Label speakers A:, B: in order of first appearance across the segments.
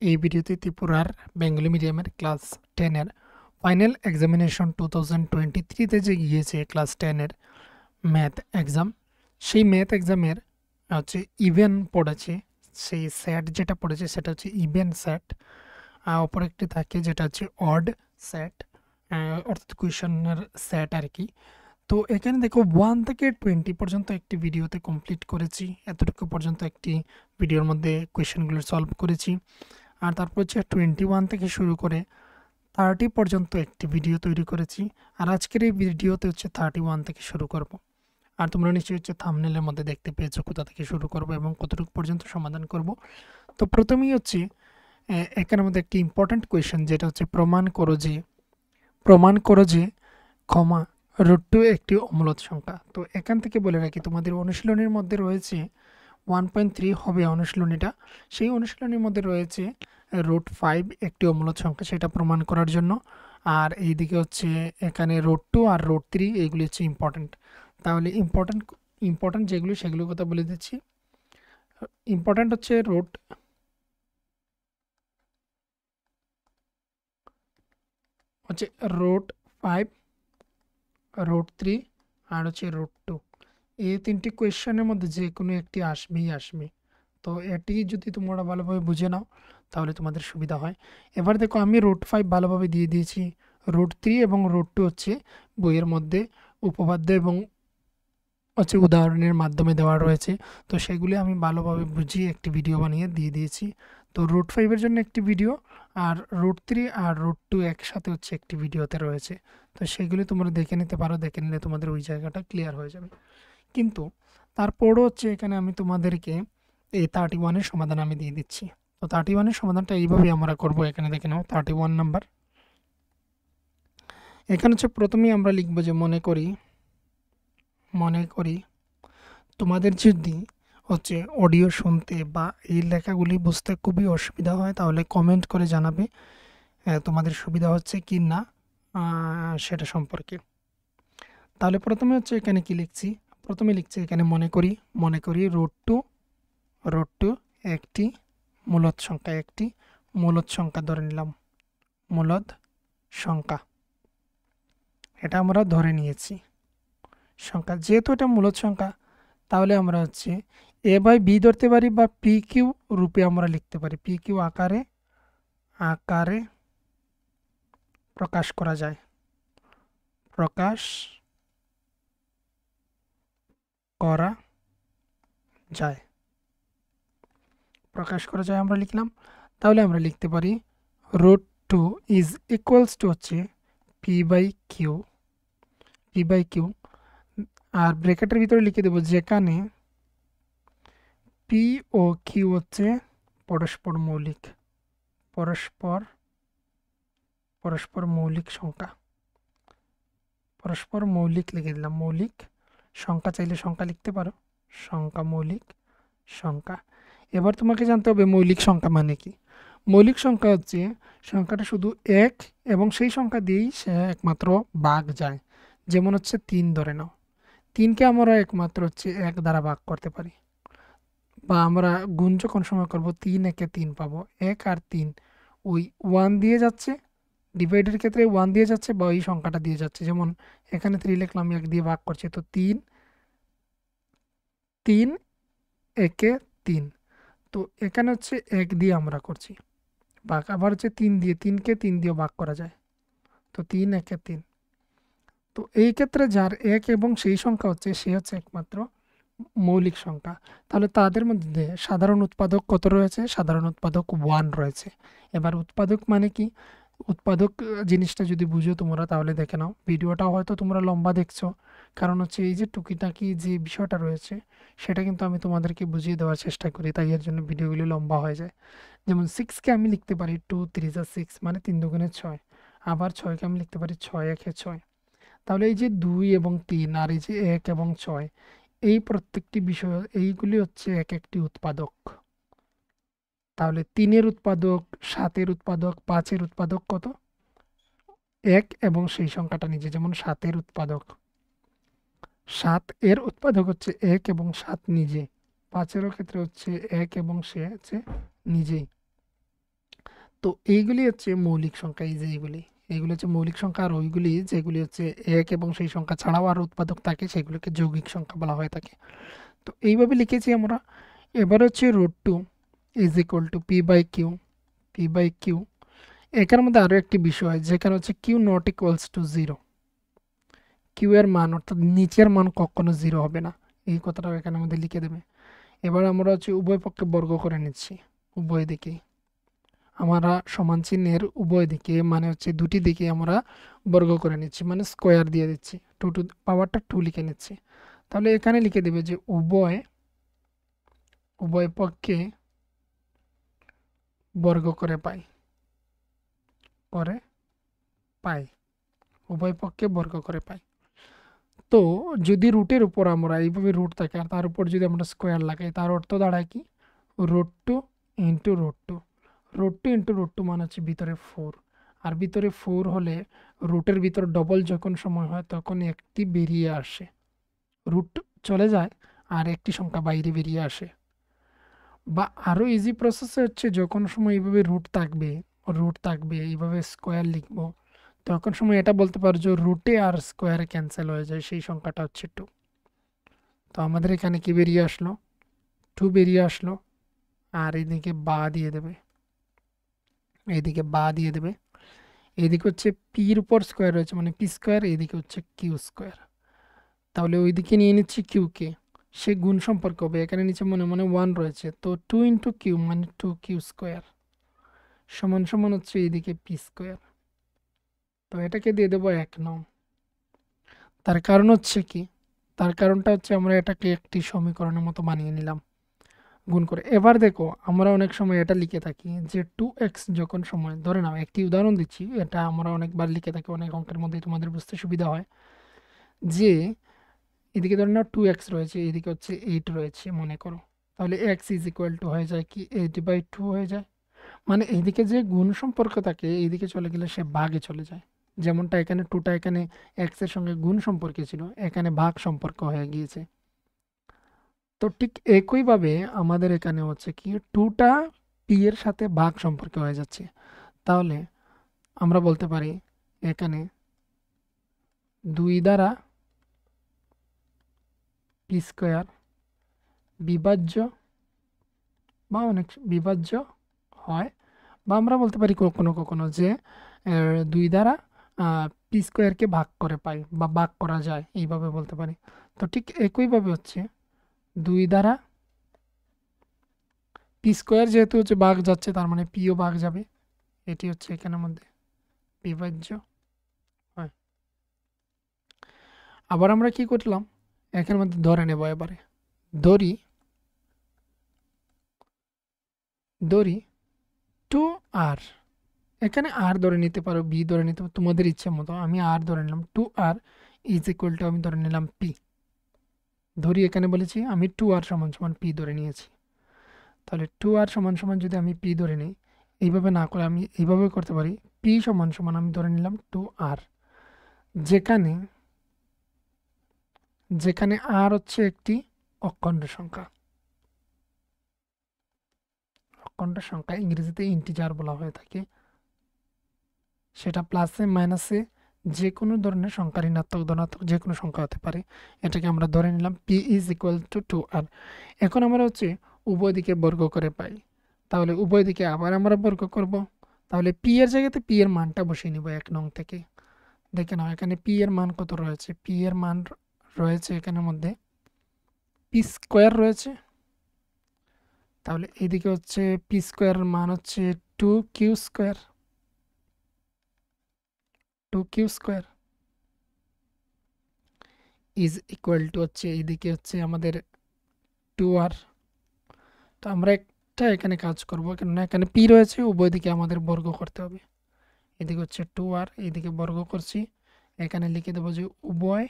A: এই ভিডিওতে ত্রিপুরার বেঙ্গলি মিডিয়ামের ক্লাস 10 এর ফাইনাল এক্সামিনেশন 2023 যে গিয়েছে ক্লাস 10 এর ম্যাথ এক্সাম, সেই ম্যাথ এক্সামের হচ্ছে ইভেন পড়েছে। সেই সেট যেটা পড়েছে সেটা হচ্ছে ইভেন সেট, অপর একটি থাকে যেটা হচ্ছে অড সেট, অর্থাৎ কুয়েশনের সেট আর কি। তো এখানে দেখো 1 থেকে 20 পর্যন্ত একটি ভিডিওতে কমপ্লিট করেছি, এতটুকু পর্যন্ত একটি ভিডিওর মধ্যে কোয়েশনগুলো সলভ করেছি। আর তারপর হচ্ছে 21 থেকে শুরু করে 30 পর্যন্ত একটি ভিডিও তৈরি করেছি। আর আজকের এই ভিডিওতে হচ্ছে 31 থেকে শুরু করব। আর তোমরা নিশ্চয়ই হচ্ছে থাম্বনেলের মধ্যে দেখতে পেয়েছো কোথা থেকে শুরু করব এবং কতটুকু পর্যন্ত সমাধান করব। তো প্রথমেই হচ্ছে এখানের মধ্যে একটি ইম্পর্ট্যান্ট কোয়েশন, যেটা হচ্ছে প্রমাণ করো যে ক্ষমা √2 একটি অমূলত সংখ্যা। তো এখান থেকে বলে রাখি, তোমাদের অনুশীলনীর মধ্যে রয়েছে 1.3 হবে অনুশীলনীটা। সেই অনুশীলনীর মধ্যে রয়েছে √5 একটি অমূলত সংখ্যা, সেটা প্রমাণ করার জন্য। আর এইদিকে হচ্ছে এখানে √2 আর √3 এইগুলি হচ্ছে ইম্পর্ট্যান্ট। তাহলে ইম্পর্ট্যান্ট যেগুলি সেগুলোর কথা বলে দিচ্ছি। ইম্পর্ট্যান্ট হচ্ছে √5, √3 আর হচ্ছে √2। এই তিনটি কোয়েশ্চেনের মধ্যে যে কোনো একটি আসবে। তো এটি যদি তোমরা ভালোভাবে বুঝে নাও তাহলে তোমাদের সুবিধা হয়। এবার দেখো, আমি √5 ভালোভাবে দিয়ে দিয়েছি। √3 এবং √2 হচ্ছে বইয়ের মধ্যে উপপাদ্য এবং হচ্ছে উদাহরণের মাধ্যমে দেওয়া রয়েছে। তো সেগুলি আমি ভালোভাবে বুঝিয়ে একটি ভিডিও বানিয়ে দিয়ে দিয়েছি। তো √5 জন্য একটি ভিডিও, আর √3 আর √2 একসাথে হচ্ছে একটি ভিডিওতে রয়েছে। তো সেগুলি তোমরা দেখে নিতে পারো, দেখে নিলে তোমাদের ওই জায়গাটা ক্লিয়ার হয়ে যাবে। কিন্তু তারপরও হচ্ছে এখানে আমি তোমাদেরকে এই 31-এর সমাধান আমি দিয়ে দিচ্ছি। তো 31-এর সমাধানটা এইভাবে আমরা করব। এখানে দেখে নাও 31 নাম্বার। এখানে হচ্ছে প্রথমেই আমরা লিখব যে মনে করি তোমাদের যদি হচ্ছে অডিও শুনতে বা এই লেখাগুলি বুঝতে খুবই অসুবিধা হয় তাহলে কমেন্ট করে জানাবে তোমাদের সুবিধা হচ্ছে কি না সেটা সম্পর্কে। তাহলে প্রথমে হচ্ছে এখানে কি লিখছি, প্রথমে লিখছি এখানে মনে করি √2 একটি মূলদ সংখ্যা ধরে নিলাম, মূলদ সংখ্যা এটা আমরা ধরে নিয়েছি সংখ্যা। যেহেতু এটা মূলদ সংখ্যা তাহলে আমরা হচ্ছে a/b ধরতে পারি বা pq রূপে আমরা লিখতে পারি। pq আকারে প্রকাশ করা যায়, আমরা লিখলাম। তাহলে আমরা লিখতে পারি √2 ইজ ইকুয়ালস টু হচ্ছে p/q, আর ব্র্যাকেটের ভিতরে লিখে দেবো যেখানে p ও q হচ্ছে পরস্পর মৌলিক সংখ্যা। পরস্পর মৌলিক লিখে দিলাম, মৌলিক সংখ্যা, চাইলে সংখ্যা লিখতে পারো, মৌলিক সংখ্যা। এবার তোমাকে জানতে হবে মৌলিক সংখ্যা মানে কি। মৌলিক সংখ্যা হচ্ছে সংখ্যাটা শুধু এক এবং সেই সংখ্যা দিয়েই সে একমাত্র ভাগ যায়। যেমন হচ্ছে 3 ধরে নাও, 3কে আমরা একমাত্র হচ্ছে 1 দ্বারা ভাগ করতে পারি, বা আমরা গুণ যখন সময় করবো 3 একে 3 পাবো। 1 আর 3 ওই 1 দিয়ে যাচ্ছে, ডিভাইডের ক্ষেত্রে 1 দিয়ে যাচ্ছে বা ওই সংখ্যাটা দিয়ে যাচ্ছে। যেমন এখানে 3 লিখলাম, 1 দিয়ে ভাগ করছে, তো 3 একে 3। তো এখানে হচ্ছে 1 দিয়ে আমরা করছি ভাগ, আবার হচ্ছে 3কে 3 দিয়ে ভাগ করা যায়, তো 3 একে 3। তো এই ক্ষেত্রে যার 1 এবং সেই সংখ্যা হচ্ছে সে হচ্ছে একমাত্র মৌলিক সংখ্যা। তাহলে তাদের মধ্যে সাধারণ উৎপাদক কত রয়েছে? সাধারণ উৎপাদক 1 রয়েছে। এবার উৎপাদক মানে কি? উৎপাদক জিনিসটা যদি বুঝো তোমরা তাহলে দেখে নাও। ভিডিওটা হয়তো তোমরা লম্বা দেখছো, কারণ হচ্ছে এই যে টুকিটাকি যে বিষয়টা রয়েছে সেটা কিন্তু আমি তোমাদেরকে বুঝিয়ে দেওয়ার চেষ্টা করি, তাই এর জন্য ভিডিওগুলি লম্বা হয়ে যায়। যেমন 6কে আমি লিখতে পারি 2 3 6 মানে 3 দুগুণে 6। আবার 6কে আমি লিখতে পারি 6 একে 6। তাহলে এই যে 2 এবং 3 আর এই যে 1 এবং 6, এই প্রত্যেকটি বিষয় এইগুলি হচ্ছে এক একটি উৎপাদক। তাহলে 3-এর উৎপাদক, 7-এর উৎপাদক, 5-এর উৎপাদক কত? 1 এবং সেই সংখ্যাটা নিজে। যেমন 7-এর উৎপাদক, 7-এর উৎপাদক হচ্ছে 1 এবং 7 নিজে। 5-এরও ক্ষেত্রে হচ্ছে 1 এবং সে হচ্ছে নিজেই। তো এইগুলি হচ্ছে মৌলিক সংখ্যা, এই যে এইগুলি হচ্ছে মৌলিক সংখ্যা, আর ওইগুলি যেগুলি হচ্ছে এক এবং সেই সংখ্যা ছাড়াও আর উৎপাদক থাকে সেগুলোকে যৌগিক সংখ্যা বলা হয়ে থাকে। তো এইভাবে লিখেছি আমরা। এবার হচ্ছে √2 is equal to P by Q. এখানের মধ্যে আরও একটি বিষয়, যেখানে হচ্ছে Q not equals to 0। Q এর মান অর্থাৎ নিচের মান কখনো 0 হবে না, এই কথাটাও এখানের মধ্যে লিখে দেবে। এবার আমরা হচ্ছে উভয় পক্ষে বর্গ করে নিচ্ছি, উভয় দিকেই আমরা সমান চিহ্নের উভয় দিকে, মানে হচ্ছে দুটি দিকে আমরা বর্গ করে নিচ্ছি, মানে স্কোয়ার দিয়ে দিচ্ছি, পাওয়ারটা 2 লিখে নিচ্ছি। তাহলে এখানে লিখে দেবে যে উভয় পক্ষে বর্গ করে পাই, উভয় পক্ষে বর্গ করে পাই। তো যদি রুটের উপর আমরা এইভাবে রুট থাকে আর তার উপর যদি আমরা স্কোয়ার লাগাই, তার অর্থ দাঁড়ায় কি, √2 ইন্টু √2। √2 ইন্টু √2 মানে হচ্ছে ভিতরে 4, আর ভিতরে 4 হলে রুটের ভিতর ডবল যখন সময় হয় তখন একটি বেরিয়ে আসে, রুট চলে যায় আর একটি সংখ্যা বাইরে বেরিয়ে আসে। বা আরও ইজি প্রসেসে হচ্ছে যখন সময় এইভাবে রুট থাকবে এইভাবে স্কোয়ার লিখবো, তখন সময় এটা বলতে পারো যে রুটে আর স্কোয়ারে ক্যান্সেল হয়ে যায়, সেই সংখ্যাটা হচ্ছে 2। তো আমাদের এখানে কি বেরিয়ে আসলো, 2 বেরিয়ে আসলো। আর এইদিকে বা দিয়ে দেবে, এইদিকে হচ্ছে পির উপর স্কোয়ার রয়েছে মানে পি স্কোয়ার, এইদিকে হচ্ছে কিউ স্কোয়ার। তাহলে ওইদিকে নিয়ে নিচ্ছি কিউকে, সে গুণ সম্পর্ক হবে, এখানে নিচে মনে মনে 1 রয়েছে, তো 2 ইন্টু কিউ মানে 2 কিউ স্কোয়ার সমান সমান হচ্ছে এইদিকে পি স্কোয়ার। তো এটাকে দিয়ে দেবো 1 নং। তার কারণ হচ্ছে কি, তার কারণটা হচ্ছে আমরা এটাকে একটি সমীকরণের মতো বানিয়ে নিলাম গুণ করে। এবার দেখো আমরা অনেক সময় এটা লিখে থাকি যে 2x যখন সময়, ধরে নাও একটি উদাহরণ দিচ্ছি, এটা আমরা অনেকবার লিখে থাকি, অনেক অঙ্কের মধ্যে তোমাদের বুঝতে সুবিধা হয়, যে এদিকে ধরে নাও 2x রয়েছে, এদিকে হচ্ছে 8 রয়েছে মনে করো, তাহলে x ইজ ইকুয়াল টু হয়ে যায় কি 8/2 হয়ে যায়। মানে এইদিকে যে গুণ সম্পর্ক থাকে এইদিকে চলে গেলে সে ভাগে চলে যায়, যেমনটা এখানে 2টা এখানে x এর সঙ্গে গুণ সম্পর্কে ছিল, এখানে ভাগ সম্পর্ক হয়ে গিয়েছে। তো ঠিক একইভাবে আমাদের এখানে হচ্ছে কি 2টা পি এর সাথে ভাগ সম্পর্ক হয়ে যাচ্ছে। তাহলে আমরা বলতে পারি এখানে 2 দ্বারা পি স্কোয়ার বিভাজ্য, বা অনেক বিভাজ্য হয়, বা আমরা বলতে পারি কখনো কখনো যে 2 দ্বারা পি স্কোয়ারকে ভাগ করে পাই বা ভাগ করা যায়, এইভাবে বলতে পারি। তো ঠিক একইভাবে হচ্ছে 2 দ্বারা পি স্কোয়ার যেহেতু হচ্ছে ভাগ যাচ্ছে, তার মানে পিও ভাগ যাবে, এটি হচ্ছে এখানের মধ্যে বিভাজ্য হয়। আবার আমরা কি করলাম, এখানের মধ্যে ধরে নেব, এবারে ধরি 2r, এখানে আর ধরে নিতে পারো, বি ধরে নিতে পারো, তোমাদের ইচ্ছে মতো। আমি আর ধরে নিলাম, 2r ইজ ইকুয়াল টু আমি ধরে নিলাম পি। ধরি এখানে বলেছি আমি 2r সমান সমান পি ধরে নিয়েছি। তাহলে 2r সমান সমান যদি আমি পি ধরে নিই, এইভাবে না করে আমি এইভাবে করতে পারি, পি সমান সমান আমি ধরে নিলাম 2r, যেখানে যেখানে আর হচ্ছে একটি অখণ্ড সংখ্যা, ইংরেজিতে ইন্টিজার বলা হয়ে থাকে, সেটা প্লাসে মাইনাসে যে কোনো ধরনের সংখ্যা, ঋণাত্মক ধনাত্মক যে কোনো সংখ্যা হতে পারে। এটাকে আমরা ধরে নিলাম P is equal to 2r। এখন আমরা হচ্ছে উভয় দিকে বর্গ করে পাই, তাহলে উভয় দিকে আবার আমরা বর্গ করব। তাহলে পি এর জায়গাতে পি এর মানটা বসিয়ে নিব 1 নং থেকে। দেখে নাও এখানে পি এর মান কত রয়েছে, পি এর মান রয়েছে এখানের মধ্যে পি স্কোয়ার রয়েছে। তাহলে এদিকে হচ্ছে পি স্কোয়ারের মান হচ্ছে 2q square, 2q square is equal to হচ্ছে এইদিকে হচ্ছে আমাদের 2r। তো আমরা একটা এখানে কাজ করব, কেননা এখানে পি রয়েছে, উভয় দিকে আমাদের বর্গ করতে হবে। এদিকে হচ্ছে 2r, এইদিকে বর্গ করছি, এখানে লিখে দেবো যে উভয়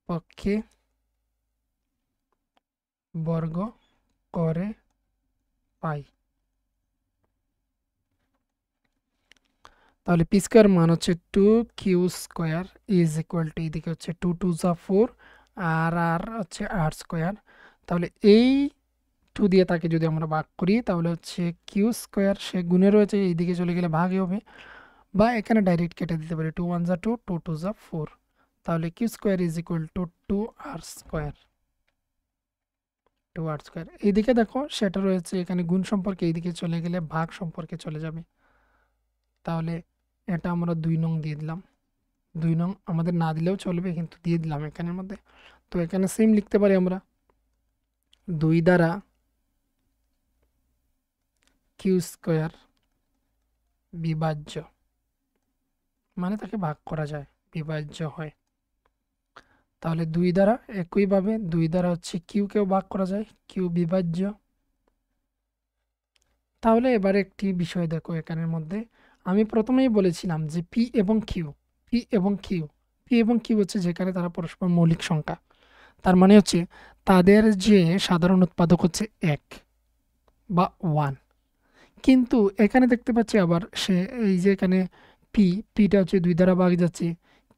A: পক্ষে বর্গ করে পাই। তাহলে পি স্কোয়ার মান হচ্ছে 2q square is equal two, এইদিকে হচ্ছে 2 2 যা 4, আর আর হচ্ছে r স্কোয়ার। তাহলে এই টু দিয়ে তাকে যদি আমরা ভাগ করি তাহলে হচ্ছে কিউ স্কোয়ার, সে গুণে রয়েছে এইদিকে চলে গেলে ভাগই হবে, বা এখানে ডাইরেক্ট কেটে দিতে পারি, 2 1 যা 2, 2 2 যা 4, তাহলে Q square is equal to 2r square. 2r square এইদিকে দেখো সেটা রয়েছে এখানে গুণ সম্পর্কে, এইদিকে চলে গেলে ভাগ সম্পর্কে চলে যাবে। তাহলে এটা আমরা 2 নং দিয়ে দিলাম, 2 নং আমাদের না দিলেও চলবে কিন্তু দিয়ে দিলাম এখানের মধ্যে। তো এখানে সেম লিখতে পারি আমরা 2 দ্বারা কিউ স্কোয়ার বিভাজ্য, মানে তাকে ভাগ করা যায়, বিভাজ্য হয়। তাহলে 2 দ্বারা একইভাবে 2 দ্বারা হচ্ছে কিউকেও ভাগ করা যায়, কিউ বিভাজ্য। তাহলে এবার একটি বিষয় দেখো এখানের মধ্যে, আমি প্রথমেই বলেছিলাম যে পি এবং কিউ, পি এবং কিউ, পি এবং কিউ হচ্ছে যেখানে তারা পরস্পর মৌলিক সংখ্যা, তার মানে হচ্ছে তাদের যে সাধারণ উৎপাদক হচ্ছে 1 বা 1। কিন্তু এখানে দেখতে পাচ্ছি আবার সে এই যে এখানে পিটা হচ্ছে 2 দ্বারা ভাগ যাচ্ছে,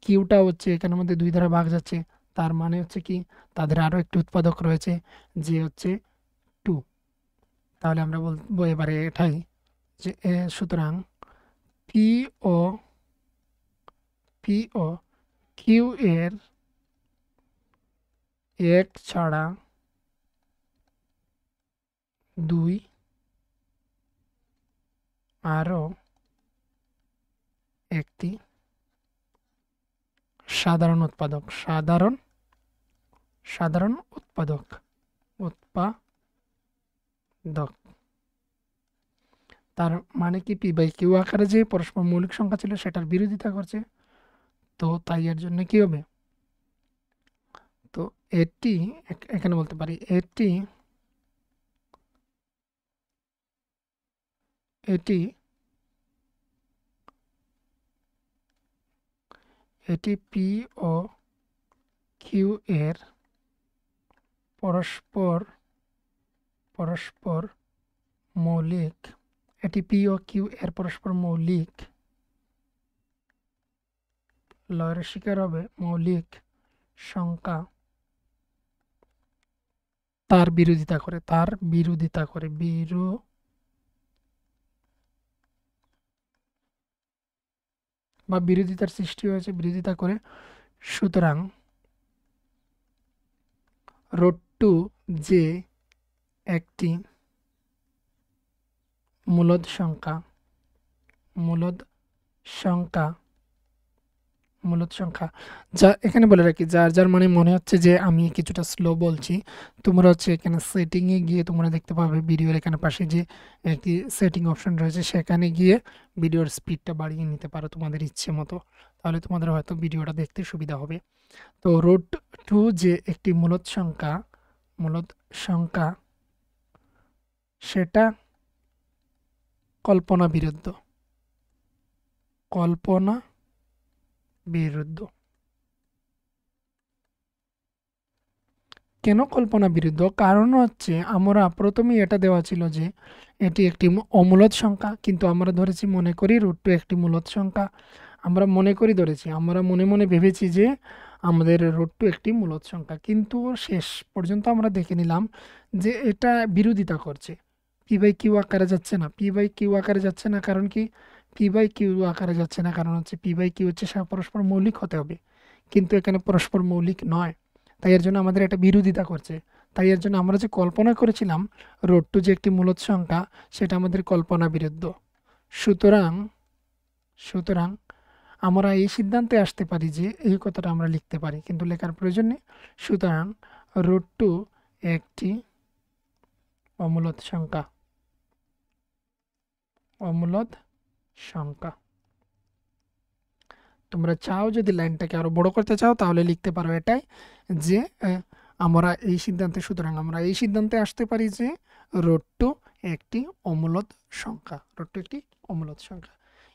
A: কিউটা হচ্ছে এখানের মধ্যে 2 দ্বারা ভাগ যাচ্ছে, তার মানে হচ্ছে কি তাদের আরও একটি উৎপাদক রয়েছে যে হচ্ছে 2। তাহলে আমরা বলবো এবারে এটাই যে সুতরাং পি ও কিউ এর 1 ছাড়া 2 আরও একটি সাধারণ উৎপাদক, সাধারণ উৎপাদক। তার মানে কি পি বাই কিউ আকারে যে পরস্পর মৌলিক সংখ্যা ছিল সেটার বিরোধিতা করছে, তো তাই এর জন্য কি হবে, তো এটি এখানে বলতে পারি এটি এটি এটি পি ও কিউ এর পরস্পর মৌলিক, এটি পি ও কিউ এর পরস্পর মৌলিক, লয়ের শিকার হবে মৌলিক সংখ্যা, তার বিরোধিতা করে বা বিরোধিতার সৃষ্টি হয়েছে, বিরোধিতা করে। সুতরাং √2 যে একটি মূলদ সংখ্যা যা এখানে বলে রাখি, যার মানে মনে হচ্ছে যে আমি কিছুটা স্লো বলছি, তোমরা হচ্ছে এখানে সেটিংয়ে গিয়ে তোমরা দেখতে পাবে ভিডিওর এখানে পাশে যে একটি সেটিং অপশন রয়েছে, সেখানে গিয়ে ভিডিওর স্পিডটা বাড়িয়ে নিতে পারো তোমাদের ইচ্ছে মতো, তাহলে তোমাদের হয়তো ভিডিওটা দেখতে সুবিধা হবে। তো √2 যে একটি মূলদ সংখ্যা সেটা কল্পনা বিরুদ্ধ। কেন কল্পনা বিরুদ্ধ? কারণ হচ্ছে আমরা প্রথমেই এটা দেওয়া ছিল যে এটি একটি অমূলদ সংখ্যা, কিন্তু আমরা ধরেছি মনে করি √2 একটি মূলদ সংখ্যা, আমরা মনে করি ধরেছি, আমরা মনে মনে ভেবেছি যে আমাদের √2 একটি মূলদ সংখ্যা, কিন্তু শেষ পর্যন্ত আমরা দেখে নিলাম যে এটা বিরোধিতা করছে, পি বাই কিউ আকারে যাচ্ছে না। কারণ কি পি বাই কিউ আকারে যাচ্ছে না, কারণ হচ্ছে পি বাই কিউ হচ্ছে পরস্পর মৌলিক হতে হবে, কিন্তু এখানে পরস্পর মৌলিক নয়, তাই এর জন্য আমাদের এটা বিরোধিতা করছে। তাই এর জন্য আমরা যে কল্পনা করেছিলাম √2 যে একটি মূলদ সংখ্যা, সেটা আমাদের কল্পনা বিরুদ্ধ। সুতরাং আমরা এই সিদ্ধান্তে আসতে পারি যে এই কথাটা আমরা লিখতে পারি, কিন্তু লেখার প্রয়োজন নেই। সুতরাং √2 একটি অমূলদ সংখ্যা। তোমরা চাও যদি লাইনটাকে আরো বড় করতে চাও তাহলে লিখতে পারো এটাই যে আমরা এই সিদ্ধান্তে আসতে পারি যে √2 একটি অমূলদ সংখ্যা।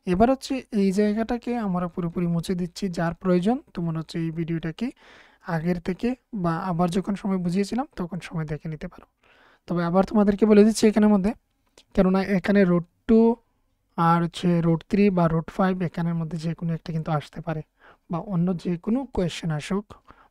A: এবার হচ্ছে এই জায়গাটাকে আমরা পুরোপুরি মুছে দিচ্ছি, যার প্রয়োজন তোমরা হচ্ছে এই ভিডিওটাকে আগের থেকে বা আবার যখন সময় বুঝিয়েছিলাম তখন সময় দেখে নিতে পারো। তবে আবার তোমাদেরকে বলে দিচ্ছি এখানের মধ্যে, কেননা এখানে √2 আর হচ্ছে √3 বা √5 এখানের মধ্যে যে কোনো একটা কিন্তু আসতে পারে, বা অন্য যে কোনো কোয়েশ্চেন আসুক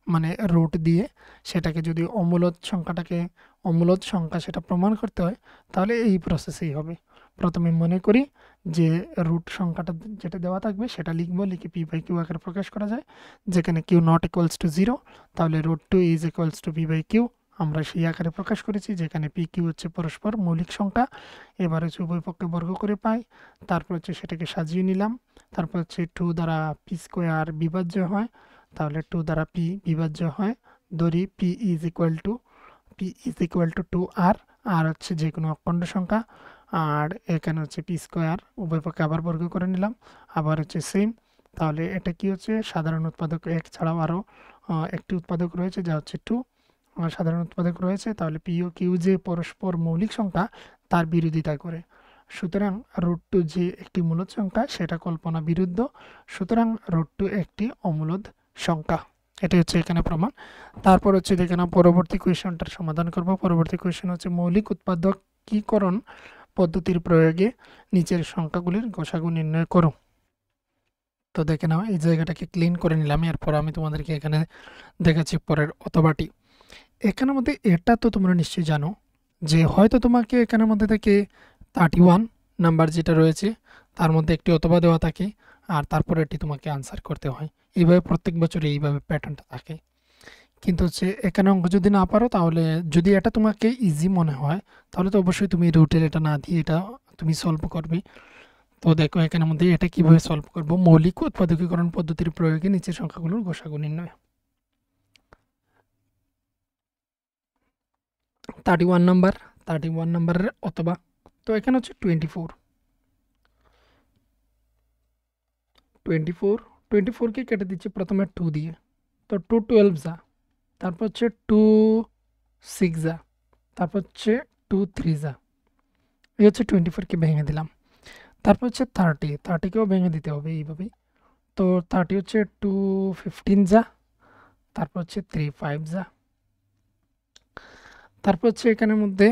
A: মানে রুট দিয়ে সেটাকে যদি অমূলদ সংখ্যাটাকে অমূলদ সংখ্যা সেটা প্রমাণ করতে হয় তাহলে এই প্রসেসেই হবে। প্রথমে মনে করি যে রুট সংখ্যাটা যেটা দেওয়া থাকবে সেটা লিখবো, লিখে পি বাই কিউ আকারে প্রকাশ করা যায়। যেখানে কিউ নট ইকুয়ালস টু 0, তাহলে root two is equals to P by Q আমরা সেই আকারে প্রকাশ করেছি, যেখানে পি কিউ হচ্ছে পরস্পর মৌলিক সংখ্যা। এবার হচ্ছে উভয় পক্ষে বর্গ করে পাই, তারপর হচ্ছে সেটাকে সাজিয়ে নিলাম, তারপর হচ্ছে 2 দ্বারা পি স্কোয়ার বিভাজ্য হয়, তাহলে 2 দ্বারা পি বিভাজ্য হয়। ধরি পি ইজ ইকুয়াল টু 2 আর আর হচ্ছে যে কোনো অখণ্ড সংখ্যা, আর এখানে হচ্ছে পি স্কোয়ার উভয় পক্ষে আবার বর্গ করে নিলাম, আবার হচ্ছে সেম। তাহলে এটা কি হচ্ছে সাধারণ উৎপাদক এক ছাড়াও আরও একটি উৎপাদক রয়েছে যা হচ্ছে 2 সাধারণ উৎপাদক রয়েছে। তাহলে পি ও কিউ যে পরস্পর মৌলিক সংখ্যা তার বিরোধিতা করে, সুতরাং রুট টু যে একটি মূলদ সংখ্যা সেটা কল্পনা বিরুদ্ধ, সুতরাং রুট টু একটি অমূলদ সংখ্যা। এটি হচ্ছে এখানে প্রমাণ। তারপর হচ্ছে দেখে নাও পরবর্তী কোয়েশনটার সমাধান করব। পরবর্তী কোয়েশন হচ্ছে মৌলিক উৎপাদকীকরণ পদ্ধতির প্রয়োগে নিচের সংখ্যাগুলির গসাগু নির্ণয় করো। তো দেখে নাও এই জায়গাটাকে ক্লিন করে নিলাম, এরপর আমি তোমাদেরকে এখানে দেখাচ্ছি পরের অথবাটি। এখানের মধ্যে এটা তো তোমরা নিশ্চয়ই জানো যে হয়তো তোমাকে এখানের মধ্যে থেকে 31 নাম্বার যেটা রয়েছে তার মধ্যে একটি অথবা দেওয়া থাকে, আর তারপরে এটি তোমাকে আনসার করতে হয়। এইভাবে প্রত্যেক বছরে এইভাবে প্যাটার্নটা থাকে। কিন্তু হচ্ছে এখানে অঙ্ক যদি না পারো, তাহলে যদি এটা তোমাকে ইজি মনে হয় তাহলে তো অবশ্যই তুমি রুটের এটা না দিয়ে এটা তুমি সলভ করবে। তো দেখো এখানের মধ্যে এটা কিভাবে সলভ করব। মৌলিক উৎপাদকীকরণ পদ্ধতির প্রয়োগে নিচের সংখ্যাগুলোর গসাগু নির্ণয়। 31 নাম্বারের অথবা, তো এখানে হচ্ছে 24কে কেটে দিচ্ছি প্রথমে 2 দিয়ে, তো 2 12 যা, তারপর হচ্ছে 2 6 যা, তারপর হচ্ছে 2 3 যা, এই হচ্ছে 24কে ভেঙে দিলাম। তারপর হচ্ছে 30কেও ভেঙে দিতে হবে এইভাবেই। তো 30 হচ্ছে 2 15 যা, তারপর হচ্ছে 3 5 যা, তারপর হচ্ছে এখানের মধ্যে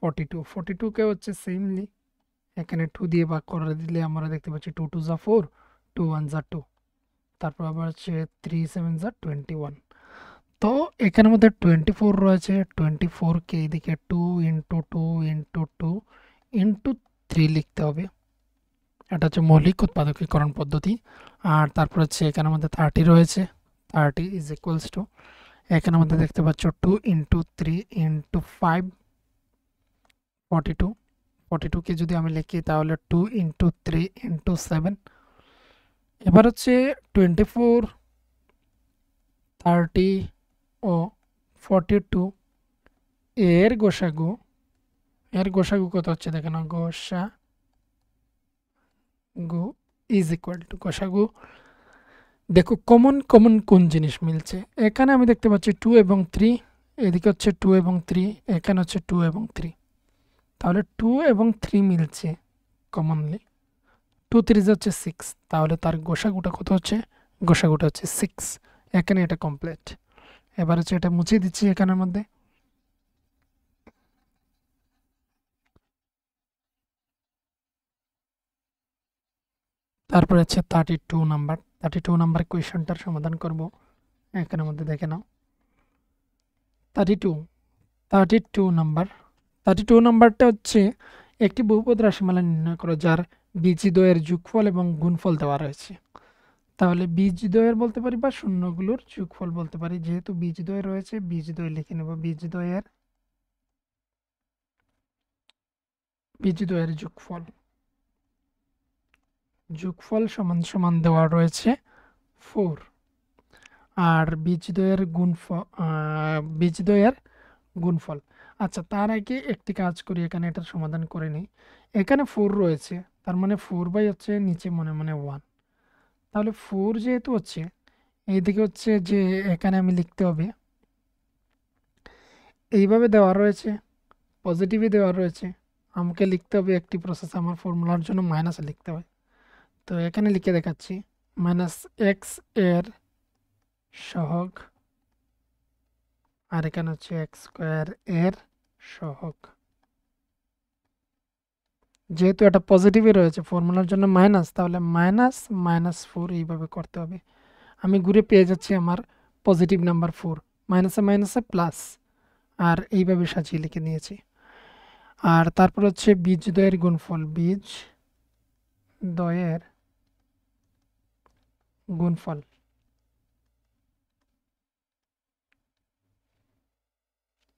A: 42কে হচ্ছে সেমলি এখানে 2 দিয়ে ভাগ করে দিলে আমরা দেখতে পাচ্ছি 2 2 যা 4, 2 1 যা 2, তারপর আবার হচ্ছে 3 7 যা 21। তো এখানের মধ্যে 24 রয়েছে, 24কে এদিকে 2 ইন্টু 2 ইন্টু 2 ইন্টু 3 লিখতে হবে। এটা হচ্ছে মৌলিক উৎপাদকীকরণ পদ্ধতি। আর তারপর হচ্ছে এখানের মধ্যে 30 রয়েছে, 30 ইজ ইকুয়ালস টু এখানের মধ্যে দেখতে পাচ্ছ 2 ইন্টু 3 ইন্টু 5 42। 42কে যদি আমি লিখি তাহলে 2 ইন্টু 3 ইন্টু 7। এবার হচ্ছে 24 30 ও 42 এর গোসাগু কত হচ্ছে দেখেন, গোসাগু ইজ ইকুয়াল টু গোসাগু। দেখো কমন কোন জিনিস মিলছে, এখানে আমি দেখতে পাচ্ছি 2 এবং 3, এদিকে হচ্ছে 2 এবং 3, এখানে হচ্ছে 2 এবং 3, তাহলে 2 এবং 3 মিলছে কমনলি। 2 3 হচ্ছে 6, তাহলে তার গোসাগুটা কত হচ্ছে, গোসাগুটা হচ্ছে 6। এখানে এটা কমপ্লিট। এবার হচ্ছে এটা মুছে দিচ্ছি এখানের মধ্যে। তারপরে হচ্ছে 32 নাম্বার কোয়েশনটার সমাধান করব। এখানের মধ্যে দেখে নাও 32 নাম্বারটা হচ্ছে একটি বহুপদ রাশিমালা নির্ণয় করো যার বীজদ্বয়ের যোগফল এবং গুণফল দেওয়া রয়েছে। তাহলে বীজদ্বয়ের বলতে পারি বা শূন্যগুলোর যোগফল বলতে পারি, যেহেতু বীজদ্বয় রয়েছে বীজদ্বয় লিখে নেব। বীজদ্বয়ের যোগফল সমান সমান দেওয়া রয়েছে 4, আর বীজদ্বয়ের গুণফল। আচ্ছা, তার আগে একটি কাজ করি, এখানে এটার সমাধান করে নিই। এখানে 4 রয়েছে, তার মানে 4 বাই হচ্ছে নিচে মনে মনে 1, তাহলে 4 যেহেতু হচ্ছে এইদিকে হচ্ছে যে এখানে আমি লিখতে হবে এইভাবে দেওয়া রয়েছে, পজিটিভই দেওয়া রয়েছে, আমাকে লিখতে হবে একটি প্রসেস আমার ফর্মুলার জন্য মাইনাসে লিখতে হয়। তো এখানে লিখে দেখাচ্ছি -x এর সহগ, আর এখানে হচ্ছে x² এর সহগ। যেহেতু এটা পজিটিভই রয়েছে ফর্মুলার জন্য মাইনাস, তাহলে -4 এইভাবে করতে হবে। আমি ঘুরে পেয়ে যাচ্ছি আমার পজিটিভ নাম্বার 4, মাইনাসে মাইনাসে প্লাস, আর এইভাবে সাজিয়ে লিখে নিয়েছি। আর তারপর হচ্ছে বীজদ্বয়ের গুণফল, বীজদ্বয়ের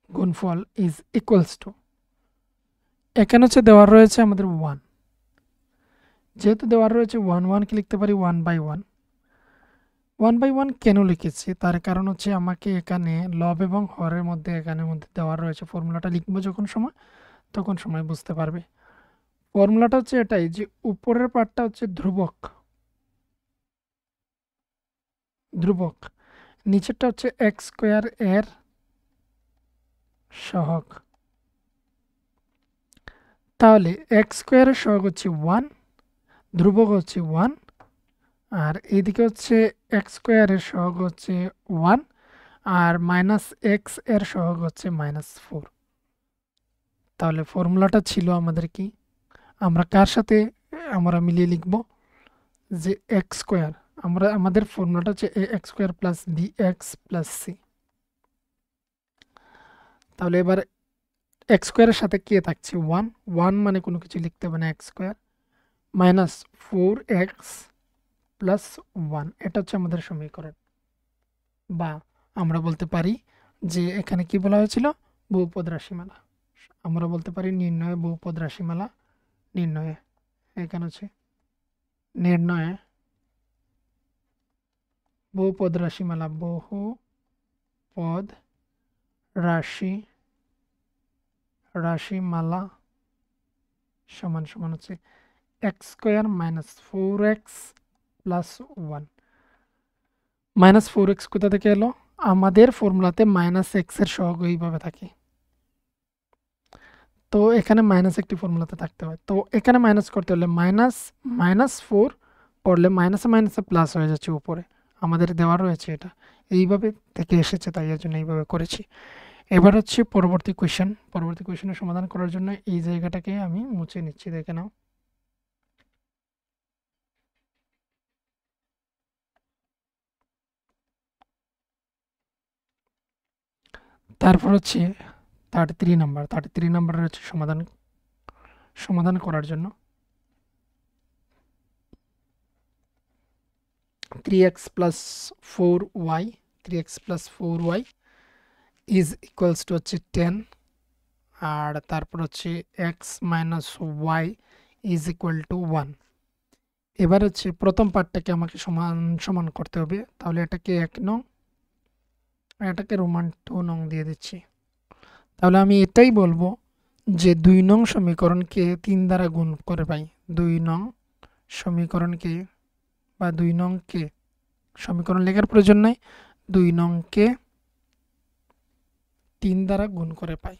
A: গুণফল ইজ ইকুয়ালস টু, এখানে হচ্ছে দেওয়ার রয়েছে আমাদের 1, যেহেতু দেওয়ার রয়েছে 1, 1কে লিখতে পারি 1/1। 1/1 কেন লিখেছি, তার কারণ হচ্ছে আমাকে এখানে লব এবং হরের মধ্যে দেওয়ার রয়েছে, ফর্মুলাটা লিখবো যখন সময় তখন সময় বুঝতে পারবে। ফর্মুলাটা হচ্ছে এটাই, যে উপরের পার্টটা হচ্ছে ধ্রুবক, নিচেরটা হচ্ছে এক্স স্কোয়ার এর সহগ। তাহলে এক্স স্কোয়ারের সহগ হচ্ছে 1, ধ্রুবক হচ্ছে 1, আর এইদিকে হচ্ছে এক্স স্কোয়ারের সহগ হচ্ছে 1, আর মাইনাস এক্স এর সহগ হচ্ছে -4। তাহলে ফর্মুলাটা ছিল আমাদের কি, আমরা কার সাথে আমরা মিলিয়ে লিখব, যে এক্স স্কোয়ার, আমাদের ফর্মুলাটা হচ্ছে a x square plus b x plus c. তাহলে এবার এক্স স্কোয়ারের সাথে কে থাকছে 1, 1 মানে কোনো কিছু লিখতে হবে না, x square minus 4x plus 1, এটা হচ্ছে আমাদের সমীকরণ। বা আমরা বলতে পারি যে এখানে কি বলা হয়েছিল, বহুপদ রাশিমালা। আমরা বলতে পারি নির্ণয় বহুপদ রাশিমালা, নির্ণয়ে, এখানে হচ্ছে নির্ণয়ে বহুপদ রাশিমালা, বহুপদ রাশিমালা সমান সমান হচ্ছে x square minus 4x plus 1। -4x কোথা থেকে এলো, আমাদের ফর্মুলাতে -x এর সহগ এইভাবে থাকে, তো এখানে মাইনাস একটি ফর্মুলাতে থাকতে হয়, তো এখানে মাইনাস করতে হলে -4 করলে মাইনাসে মাইনাসে প্লাস হয়ে যাচ্ছে উপরে, আমাদের দেওয়া রয়েছে এটা, এইভাবে থেকে এসেছে, তাই এর জন্য এইভাবে করেছি। এবার হচ্ছে পরবর্তী কোয়েশ্চেনের সমাধান করার জন্য এই জায়গাটাকে আমি মুছে নিচ্ছি, দেখে নাও। তারপর হচ্ছে 33 নাম্বারের হচ্ছে সমাধান করার জন্য 3x plus 4y is equals two হচ্ছে 10, আর তারপর হচ্ছে x minus Y is equal to 1। এবার হচ্ছে প্রথম পার্টটাকে আমাকে সমান করতে হবে, তাহলে এটাকে 1 নং, এটাকে রোমান 2 নং দিয়ে দিচ্ছি। তাহলে আমি এটাই বলবো যে 2 নং সমীকরণকে 3 দ্বারা গুণ করে পাই, 2 নং সমীকরণকে বা 2 নংকে, সমীকরণ লেখার প্রয়োজন নাই, 2 নংকে 3 দ্বারা গুণ করে পাই।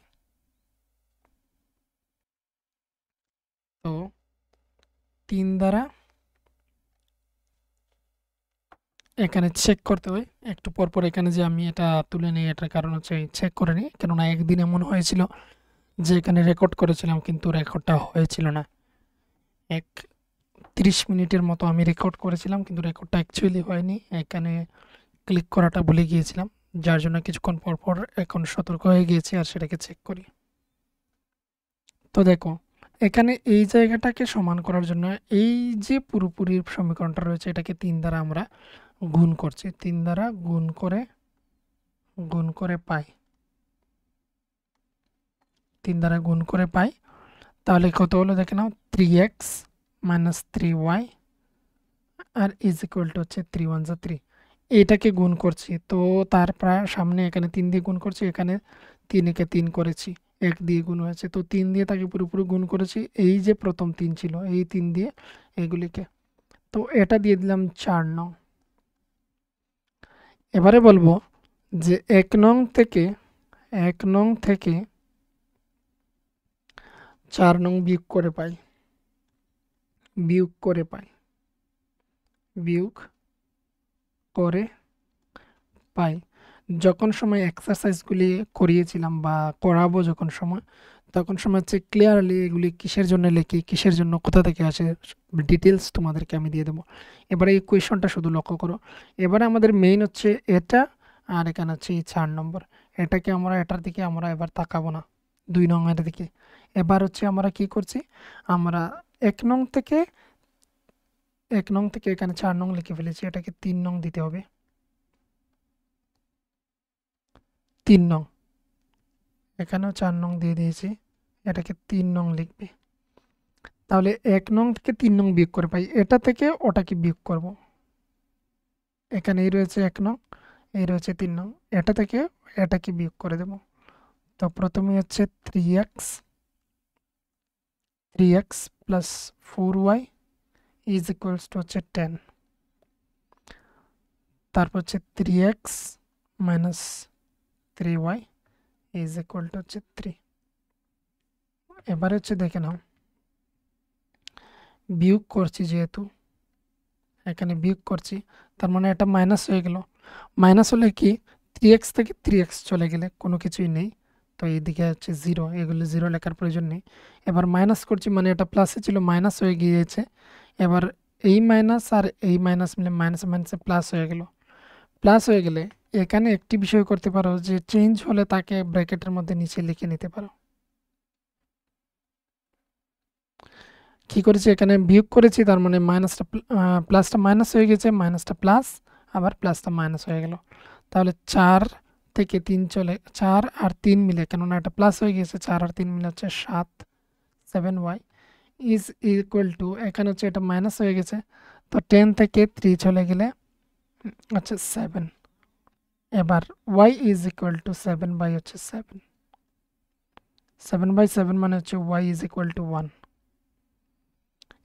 A: তো 3 দ্বারা এখানে চেক করতে হয় একটু পরপর, এখানে যে আমি এটা তুলে নিই এটার কারণ হচ্ছে চেক করে নিই, কেননা একদিন এমন হয়েছিল যে এখানে রেকর্ড করেছিলাম কিন্তু রেকর্ডটা হয়েছিল না, 30 মিনিটের মতো আমি রেকর্ড করেছিলাম কিন্তু রেকর্ডটা অ্যাকচুয়ালি হয়নি, এখানে ক্লিক করাটা ভুলে গিয়েছিলাম, যার জন্য কিছুক্ষণ পরপর এখন সতর্ক হয়ে গিয়েছি আর সেটাকে চেক করি। তো দেখো এখানে এই জায়গাটাকে সমান করার জন্য এই যে পুরোপুরি সমীকরণটা রয়েছে এটাকে 3 দ্বারা আমরা গুণ করছি, 3 দ্বারা গুণ করে পাই, 3 দ্বারা গুণ করে পাই। তাহলে কত হলো দেখে নাও, 3x মাইনাস 3y আর ইজ ইকুয়াল টু হচ্ছে 3 1 যা 3, এইটাকে গুণ করছি, তো তার প্রায় সামনে এখানে 3 দিয়ে গুণ করছি, এখানে 3 একে 3 করেছি, 1 দিয়ে গুণ হয়েছে, তো 3 দিয়ে তাকে পুরোপুরি গুণ করেছি, এই যে প্রথম 3 ছিল এই 3 দিয়ে এগুলিকে, তো এটা দিয়ে দিলাম 4 নং। এবারে বলবো যে 1 নং থেকে 4 নং বিয়োগ করে পাই, যখন সময় এক্সারসাইজগুলি করিয়েছিলাম বা করাবো যখন সময়, তখন সময় হচ্ছে ক্লিয়ারলি এগুলি কিসের জন্য লিখি, কিসের জন্য, কোথা থেকে আসে, ডিটেলস তোমাদেরকে আমি দিয়ে দেবো। এবারে এই কোয়েশনটা শুধু লক্ষ্য করো, এবারে আমাদের মেইন হচ্ছে এটা আর এখানে হচ্ছে এই 4 নম্বর। এটাকে আমরা এটার দিকে আমরা এবার তাকাবো না, 2 নং এর দিকে। এবার হচ্ছে আমরা কি করছি, আমরা 1 নং থেকে এখানে 4 নং লিখে ফেলেছি, এটাকে 3 নং দিতে হবে। 3 নং, এখানেও 4 নং দিয়ে দিয়েছি, এটাকে 3 নং লিখবে। তাহলে 1 নং থেকে 3 নং বিয়োগ করে পাই, এটা থেকে ওটাকে বিয়োগ করব। এখানে এই রয়েছে 1 নং, এই রয়েছে 3 নং, এটা থেকে এটাকে বিয়োগ করে দেব। তো প্রথমে হচ্ছে 3x plus 4y is equals two হচ্ছে 10। তারপর হচ্ছে 3x minus 3y is equal to হচ্ছে 3। এবার হচ্ছে দেখে নাও, বিয়োগ করছি যেহেতু, এখানে বিয়োগ করছি, তার মানে এটা মাইনাস হয়ে গেল। মাইনাস হলে কি, 3x থেকে 3x চলে গেলে কোনো কিছুই নেই, তো এইদিকে হচ্ছে 0, এগুলো 0 লেখার প্রয়োজন নেই। এবার মাইনাস করছি মানে এটা প্লাসে ছিল, মাইনাস হয়ে গিয়েছে। এবার এই মাইনাস আর এই মাইনাস মিলে মাইনাসে মাইনাসে প্লাস হয়ে গেল। প্লাস হয়ে গেলে এখানে একটি বিষয় করতে পারো যে চেঞ্জ হলে তাকে ব্র্যাকেটের মধ্যে নিচে লিখে নিতে পারো। কি করেছি, এখানে বিয়োগ করেছি, তার মানে মাইনাসটা প্লাসটা মাইনাস হয়ে গেছে, মাইনাসটা প্লাস, আবার প্লাসটা মাইনাস হয়ে গেল। তাহলে 4 থেকে 3 চলে, 4 আর 3 মিলে, কেননা এটা প্লাস হয়ে গেছে, 4 আর 3 মিলে হচ্ছে 7y ইজ ইকুয়াল টু, এখানে হচ্ছে এটা মাইনাস হয়ে গেছে, তো 10 থেকে 3 চলে গেলে হচ্ছে 7। এবার y ইজ ইকুয়াল টু 7 হচ্ছে 7 মানে হচ্ছে y ইজ ইকুয়াল টু 1।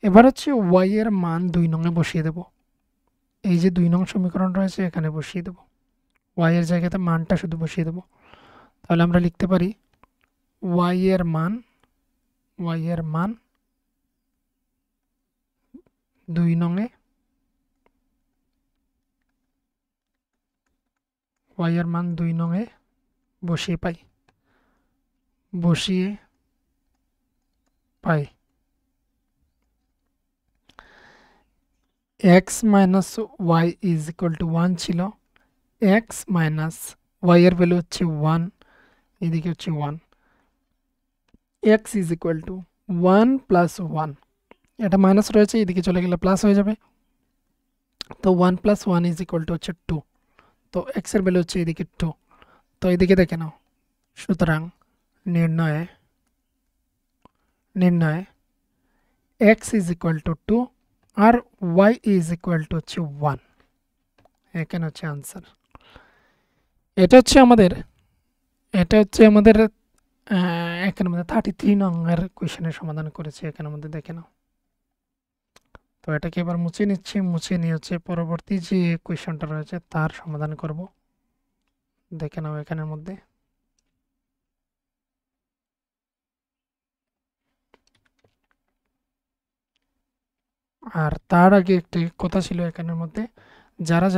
A: এবার হচ্ছে y এর মান 2 নংয়ে বসিয়ে দেব। এই যে 2 নং সমীকরণ রয়েছে এখানে বসিয়ে দেব, y এর জায়গাতে মানটা শুধু বসিয়ে দেব। তাহলে আমরা লিখতে পারি y এর মান 2 নংয়ে, y এর মান 2 নংয়ে বসিয়ে পাই x minus y is equal to 1 ছিল, x মাইনাস y এর ভ্যালু হচ্ছে 1, এদিকে হচ্ছে 1, x is equal to 1 plus 1, এটা মাইনাস রয়েছে, এদিকে চলে গেলে প্লাস হয়ে যাবে, তো 1 প্লাস 1 ইজ ইকুয়াল টু হচ্ছে 2, তো x এর ভ্যালু হচ্ছে এদিকে 2। তো এদিকে দেখে নাও, সুতরাং নির্ণয়ে x ইজ ইকুয়াল টু 2 আর y ইজ ইকুয়াল টু হচ্ছে 1, এখানে হচ্ছে আনসার। এটা হচ্ছে আমাদের এখানের মধ্যে 33 নম্বরের কোয়েশ্চেনের সমাধান করেছি, এখানের মধ্যে দেখে নাও। তো এটাকে এবার মুছে নিচ্ছি, মুছে নিয়ে হচ্ছে পরবর্তী যে কোয়েশ্চেনটা রয়েছে তার সমাধান করব, দেখে নাও এখানের মধ্যে। আর তার আগে একটি কথা ছিল এখানের মধ্যে, যারা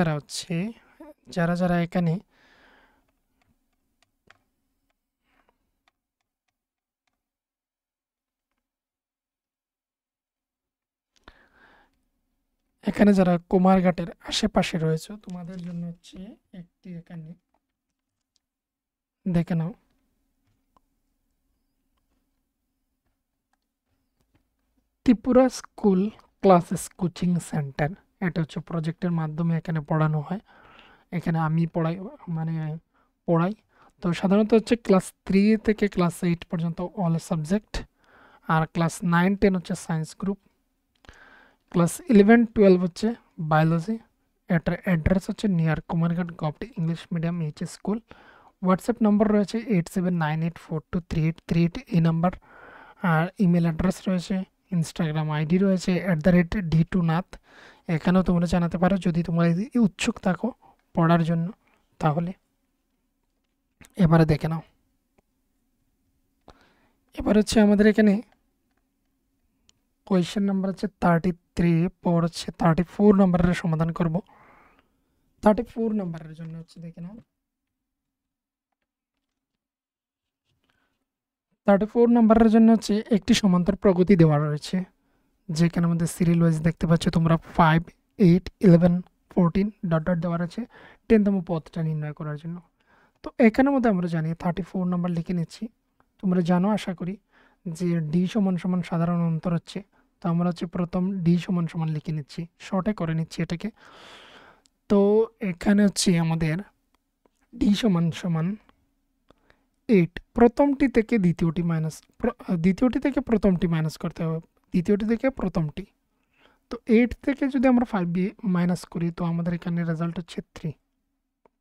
A: যারা এখানে যারা কুমারঘাটের আশেপাশে রয়েছে, তোমাদের জন্য হচ্ছে একটি এখানে দেখে নাও, Tripura school classes coaching centre, এটা হচ্ছে প্রজেক্টের মাধ্যমে এখানে পড়ানো হয়। এখানে আমি পড়াই। তো সাধারণত হচ্ছে ক্লাস 3 থেকে ক্লাস 8 পর্যন্ত অল সাবজেক্ট, আর ক্লাস 9-10 হচ্ছে সায়েন্স গ্রুপ, ক্লাস 11-12 হচ্ছে বায়োলজি। এটার অ্যাড্রেস হচ্ছে near Kumarghat government English medium HS school. WhatsApp নম্বর রয়েছে 8798423838, এই নাম্বার। আর ইমেল অ্যাড্রেস রয়েছে, ইনস্টাগ্রাম আইডি রয়েছে @d2nath, এখানেও তোমরা জানাতে পারো যদি তোমরা উৎসুক থাকো পড়ার জন্য। তাহলে এবারে দেখে নাও, এবার হচ্ছে আমাদের এখানে কোয়েশ্চেন নাম্বার হচ্ছে 33, পর হচ্ছে 34 নম্বরের সমাধান করব। 34 নম্বরের জন্য হচ্ছে দেখে নাও, 34 নম্বরের জন্য হচ্ছে একটি সমান্তর প্রগতি দেওয়া রয়েছে, যেখানে আমাদের সিরিয়াল ওয়াইজ দেখতে পাচ্ছ তোমরা 5, 8, 11, 14 ডট ডট দেওয়ার আছে 10তম পদটা নির্ণয় করার জন্য। তো এখানের মধ্যে আমরা জানি 34 নাম্বার লিখে নিচ্ছি। তোমরা জানো আশা করি যে ডি সমান সমান সাধারণ অন্তর হচ্ছে, তো আমরা হচ্ছে প্রথম ডি সমান সমান লিখে নিচ্ছি, শর্টে করে নিচ্ছি এটাকে। তো এখানে হচ্ছে আমাদের ডি সমান সমান 8, প্রথমটি থেকে দ্বিতীয়টি থেকে প্রথমটি মাইনাস করতে হবে, দ্বিতীয়টি থেকে প্রথমটি। তো 8 থেকে যদি আমরা 5 মাইনাস করি তো আমাদের এখানে রেজাল্ট হচ্ছে 3,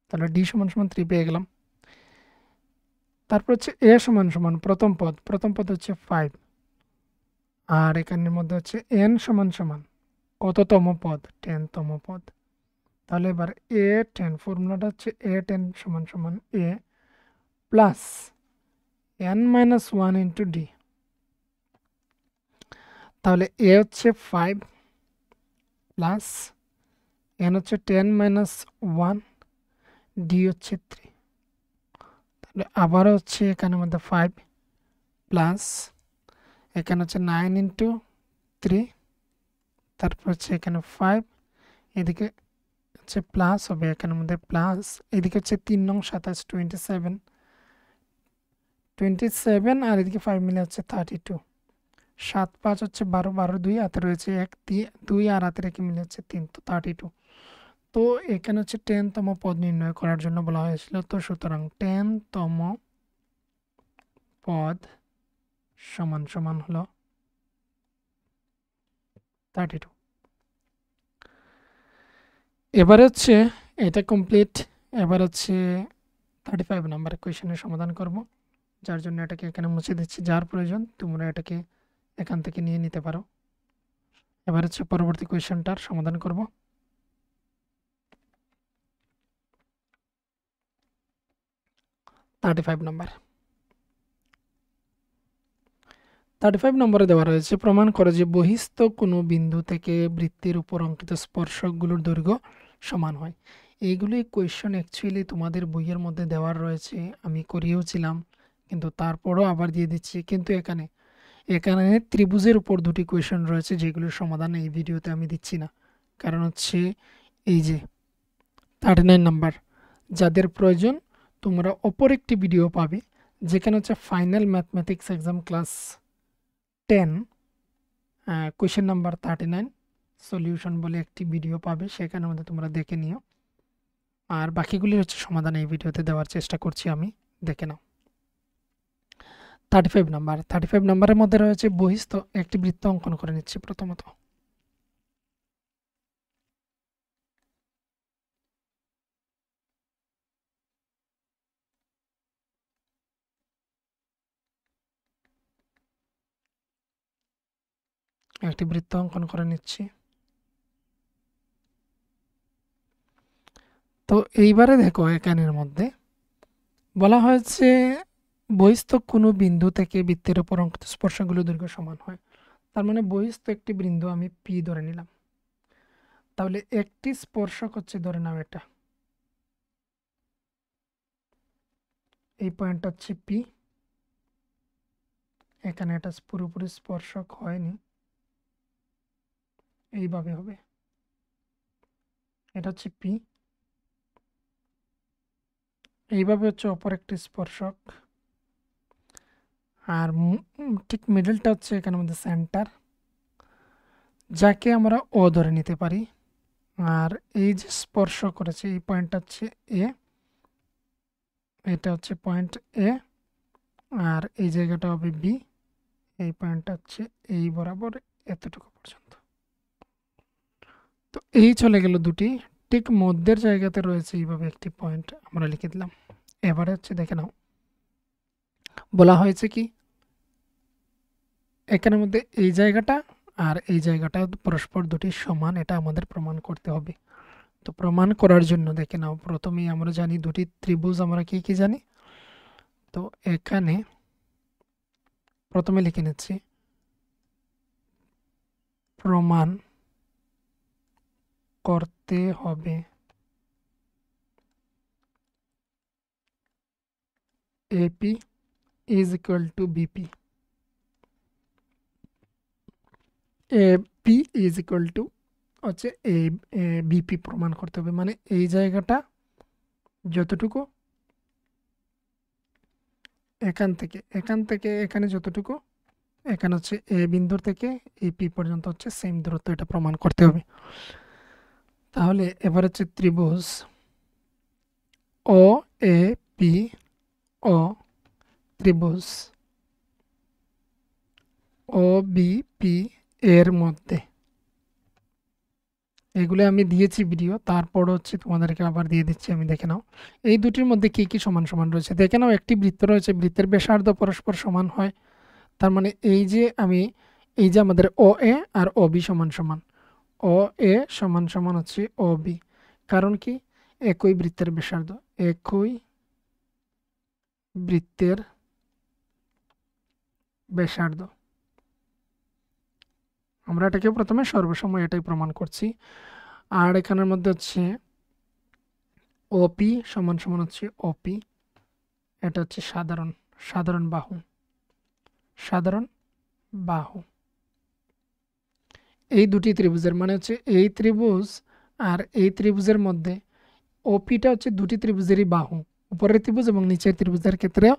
A: তাহলে ডি সমান সমান 3 পেয়ে গেলাম। তারপর হচ্ছে এ সমান সমান প্রথম পদ হচ্ছে 5, আর এখানের মধ্যে হচ্ছে এন সমান সমান কততম পদ, 10তম পদ। তাহলে এবার এ 10, ফর্মুলাটা হচ্ছে এ 10 সমান সমান a plus n minus 1 into d. তাহলে এ হচ্ছে 5 প্লাস এন হচ্ছে 10 মাইনাস 1, ডি হচ্ছে 3। তাহলে আবার হচ্ছে এখানের মধ্যে 5 প্লাস এখানে হচ্ছে 9 ইন্টু 3, তারপর হচ্ছে এখানে 5, এদিকে হচ্ছে প্লাস হবে, এখানের মধ্যে প্লাস, এদিকে হচ্ছে 3 নং 27, 27 আর এদিকে 5 মিলে হচ্ছে 32, 7 5 হচ্ছে 12, 12 2 হাতে রয়েছে 1, 2 আর হাতে রেখে মিলে হচ্ছে 3, তো 32। তো এখানে হচ্ছে 10তম পদ নির্ণয় করার জন্য বলা হয়েছিল, তো সুতরাং 10তম পদ সমান সমান হলো 32। এবার হচ্ছে এটা কমপ্লিট। এবার হচ্ছে 35 নাম্বারের কোয়েশনের সমাধান করব, যার জন্য এটাকে এখানে মুছে দিচ্ছি, যার প্রয়োজন তোমরা এটাকে এখান থেকে নিয়ে নিতে পারো। এবার হচ্ছে পরবর্তী কোয়েশনটার সমাধান করব। 35 নম্বরে দেওয়া রয়েছে, প্রমাণ করে যে বহিস্থ কোনো বিন্দু থেকে বৃত্তের উপর অঙ্কিত স্পর্শকগুলোর দৈর্ঘ্য সমান হয়। এইগুলি কোয়েশন অ্যাকচুয়ালি তোমাদের বইয়ের মধ্যে দেওয়ার রয়েছে, আমি করিয়েওছিলাম, কিন্তু তারপরও আবার দিয়ে দিচ্ছি। কিন্তু এখানে ত্রিভুজের উপর দুটি কোয়েশন রয়েছে যেগুলোর সমাধান এই ভিডিওতে আমি দিচ্ছি না, কারণ হচ্ছে এই যে 39 নাম্বার, যাদের প্রয়োজন তোমরা অপর একটি ভিডিও পাবে যেখানে হচ্ছে final mathematics exam class 10 question number 39 solution বলে একটি ভিডিও পাবে, সেখানের মধ্যে তোমরা দেখে নিও। আর বাকিগুলি হচ্ছে সমাধান এই ভিডিওতে দেওয়ার চেষ্টা করছি আমি, দেখে নাও। 35 নাম্বারের মধ্যে রয়েছে বহিস্থ একটি বৃত্ত অঙ্কন করে নিচ্ছি। প্রথমত একটি বৃত্ত অঙ্কন করে নিচ্ছি। তো এইবারে দেখো এখানের মধ্যে বলা হয়েছে বহিস্থ কোনো বিন্দু থেকে বৃত্তের উপর অঙ্কিত স্পর্শগুলো দৈর্ঘ্য সমান হয়। তার মানে বহিস্থ একটি বিন্দু আমি পি ধরে নিলাম, তাহলে একটি স্পর্শক হচ্ছে ধরে নাও এটা, এই পয়েন্টটা হচ্ছে পি, এখানে এটা পুরোপুরি স্পর্শক হয়নি, এইভাবে হবে, এটা হচ্ছে পি, এইভাবে হচ্ছে অপর একটি স্পর্শক, আর ঠিক মিডলটা হচ্ছে এখানের মধ্যে সেন্টার, যাকে আমরা ও ধরে নিতে পারি। আর এই যে স্পর্শ করেছে এই পয়েন্টটা হচ্ছে এ, এটা হচ্ছে পয়েন্ট এ, আর এই জায়গাটা হবে বি, এই পয়েন্টটা হচ্ছে এই বরাবর এতটুকু পর্যন্ত। তো এই চলে গেল দুটি, ঠিক মধ্যের জায়গাতে রয়েছে এইভাবে একটি পয়েন্ট আমরা লিখে দিলাম। এবারে হচ্ছে দেখে নাও বলা হয়েছে কি এখানের মধ্যে এই জায়গাটা আর এই জায়গাটা পরস্পর দুটি সমান, এটা আমাদের প্রমাণ করতে হবে। তো প্রমাণ করার জন্য দেখে নাও প্রথমেই আমরা জানি দুটি ত্রিভুজ, আমরা কি কি জানি, তো এখানে প্রথমে লিখে নিচ্ছি প্রমাণ করতে হবে AP is equal to BP, AP is equal to হচ্ছে এই বিপি প্রমাণ করতে হবে, মানে এই জায়গাটা যতটুকু এখান থেকে এখানে যতটুকু, এখানে হচ্ছে এ বিন্দুর থেকে এই পি পর্যন্ত হচ্ছে সেম দূরত্ব, এটা প্রমাণ করতে হবে। তাহলে এবার হচ্ছে ত্রিভুজ ও এ পি ও ত্রিভুজ ও বি পি এর মধ্যে, এগুলো আমি দিয়েছি ভিডিও, তারপর হচ্ছে তোমাদেরকে আবার দিয়ে দিচ্ছি, আমি দেখে নাও এই দুটির মধ্যে কি কি সমান সমান রয়েছে। দেখে নাও একটি বৃত্ত রয়েছে, বৃত্তের ব্যাসার্ধ পরস্পর সমান হয়, তার মানে এই যে আমাদের ও এ আর ও বি সমান সমান, ও এ সমান সমান হচ্ছে ও বি, কারণ কি একই বৃত্তের ব্যাসার্ধ, একই বৃত্তের ব্যাসার্ধ। আমরা এটাকে প্রথমে সর্বসময় এটাই প্রমাণ করছি। আর এখানের মধ্যে হচ্ছে ওপি সমান সমান হচ্ছে ওপি, এটা হচ্ছে সাধারণ বাহু। এই দুটি ত্রিভুজের মানে হচ্ছে এই ত্রিভুজ আর এই ত্রিভুজের মধ্যে ওপিটা হচ্ছে দুটি ত্রিভুজেরই বাহু, উপরের ত্রিভুজ এবং নিচের ত্রিভুজের ক্ষেত্রেও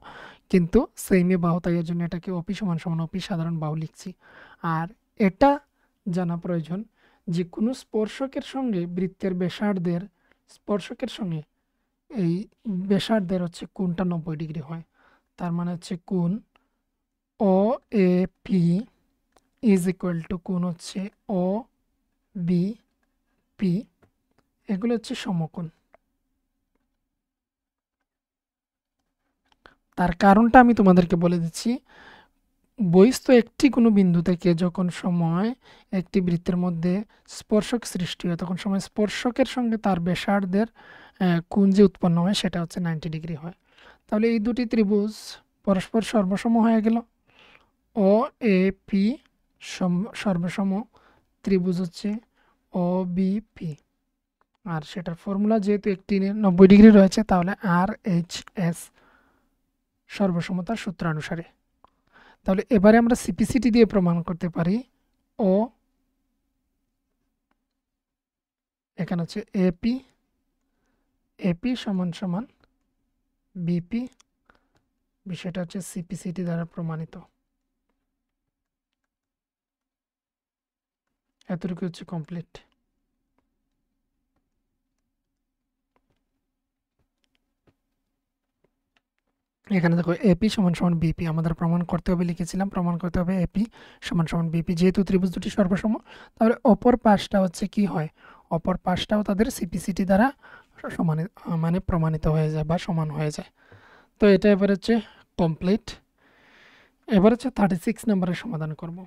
A: কিন্তু সেমই বাহু, তাই এর জন্য এটাকে ওপি সমান সমান ওপি সাধারণ বাহু লিখছি। আর এটা জানা প্রয়োজন যে কোনো স্পর্শকের সঙ্গে বৃত্তের ব্যাসার্ধের এই ব্যাসার্ধের হচ্ছে কোণটা 90 ডিগ্রি হয়, তার মানে হচ্ছে কোণ O A P is equal to কোণ হচ্ছে ও বি পি, এগুলো হচ্ছে সমকোণ। তার কারণটা আমি তোমাদেরকে বলে দিচ্ছি। বহিস্থ একটি কোনো বিন্দু থেকে যখন সময় একটি বৃত্তের মধ্যে স্পর্শক সৃষ্টি হয়, তখন সময় স্পর্শকের সঙ্গে তার ব্যাসার্ধের কোণ যে উৎপন্ন হয় সেটা হচ্ছে 90 ডিগ্রি হয়। তাহলে এই দুটি ত্রিভুজ পরস্পর সর্বসম হয়ে গেল, ও এ পি সর্বসম ত্রিভুজ হচ্ছে ও বি পি, আর সেটার ফর্মুলা যেহেতু একটি 90 ডিগ্রি রয়েছে, তাহলে আর এইচ এস সর্বসমতার সূত্রানুসারে। তাহলে এবারে আমরা সিপিসিটি দিয়ে প্রমাণ করতে পারি ও, এখানে হচ্ছে এপি সমান সমান বিপি, বিষয়টা হচ্ছে সিপিসিটি দ্বারা প্রমাণিত। এতটুকু হচ্ছে কমপ্লিট। এখানে দেখো এপি সমান সমান বিপি আমাদের প্রমাণ করতে হবে, লিখেছিলাম প্রমাণ করতে হবে এপি সমান সমান বিপি, যেহেতু ত্রিভুজ দুটি সর্বসম, তাহলে অপর পাশটা হচ্ছে কি হয়, অপর পাশটাও তাদের সিপিসিটি দ্বারা সমান মানে প্রমাণিত হয়ে যায় বা সমান হয়ে যায়। তো এটা এবার হচ্ছে কমপ্লিট। এবার হচ্ছে 36 নম্বরের সমাধান করব।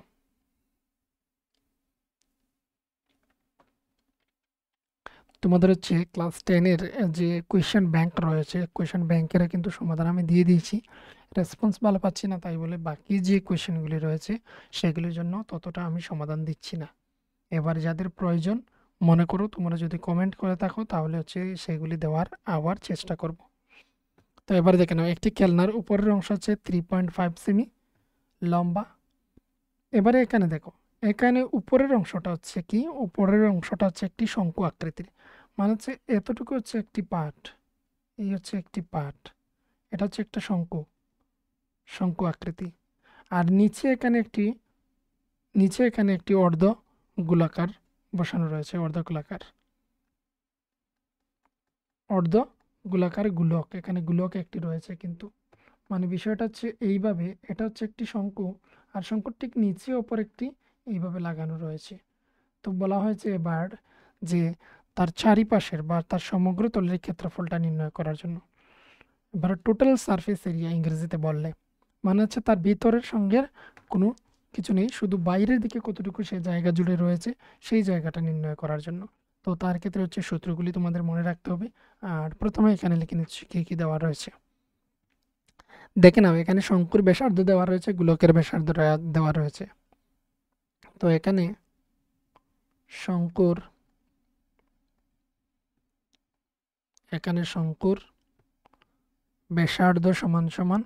A: তোমাদের হচ্ছে ক্লাস 10-এর যে কোয়েশ্চেন ব্যাংক রয়েছে, কোয়েশ্চেন ব্যাংকের কিন্তু সমাধান আমি দিয়ে দিয়েছি, রেসপন্স ভালো পাচ্ছি না, তাই বলে বাকি যে কোয়েশ্চেনগুলি রয়েছে সেগুলির জন্য ততটা আমি সমাধান দিচ্ছি না। এবার যাদের প্রয়োজন মনে করো, তোমরা যদি কমেন্ট করে থাকো তাহলে হচ্ছে সেগুলি দেওয়ার আবার চেষ্টা করব। তো এবার দেখে নাও, একটি খেলনার উপরের অংশ হচ্ছে 3.5 সেমি লম্বা। এবারে এখানে দেখো, এখানে উপরের অংশটা হচ্ছে কি, উপরের অংশটা হচ্ছে একটি শঙ্কু আকৃতির, মানে হচ্ছে এতটুকু হচ্ছে একটি পার্ট, এই হচ্ছে একটি পার্ট, এটা হচ্ছে একটা শঙ্কু আকৃতি। আর নিচে এখানে একটি অর্ধ গোলাকার বসানো রয়েছে, অর্ধ গোলাকার গোলক, এখানে গোলক একটি রয়েছে কিন্তু, মানে বিষয়টা হচ্ছে এইভাবে, এটা হচ্ছে একটি শঙ্কু আর শঙ্কুর ঠিক নিচে অপর একটি এইভাবে লাগানো রয়েছে। তো বলা হয়েছে এবার যে তার চারিপাশের বা তার সমগ্র তলের ক্ষেত্রফলটা নির্ণয় করার জন্য। এবার টোটাল সারফেস এরিয়া ইংরেজিতে বললে মানে হচ্ছে তার ভিতরের সঙ্গে কোনো কিছু নেই, শুধু বাইরের দিকে কতটুকু সে জায়গা জুড়ে রয়েছে সেই জায়গাটা নির্ণয় করার জন্য। তো তার ক্ষেত্রে হচ্ছে সূত্রগুলি তোমাদের মনে রাখতে হবে। আর প্রথমে এখানে লিখে নিচ্ছি কী কী দেওয়া রয়েছে। দেখে নাও, এখানে শঙ্কুর ব্যাসার্ধ দেওয়া রয়েছে, গোলকের ব্যাসার্ধ দেওয়া রয়েছে। তো এখানে শঙ্কুর ব্যাসার্ধ সমান সমান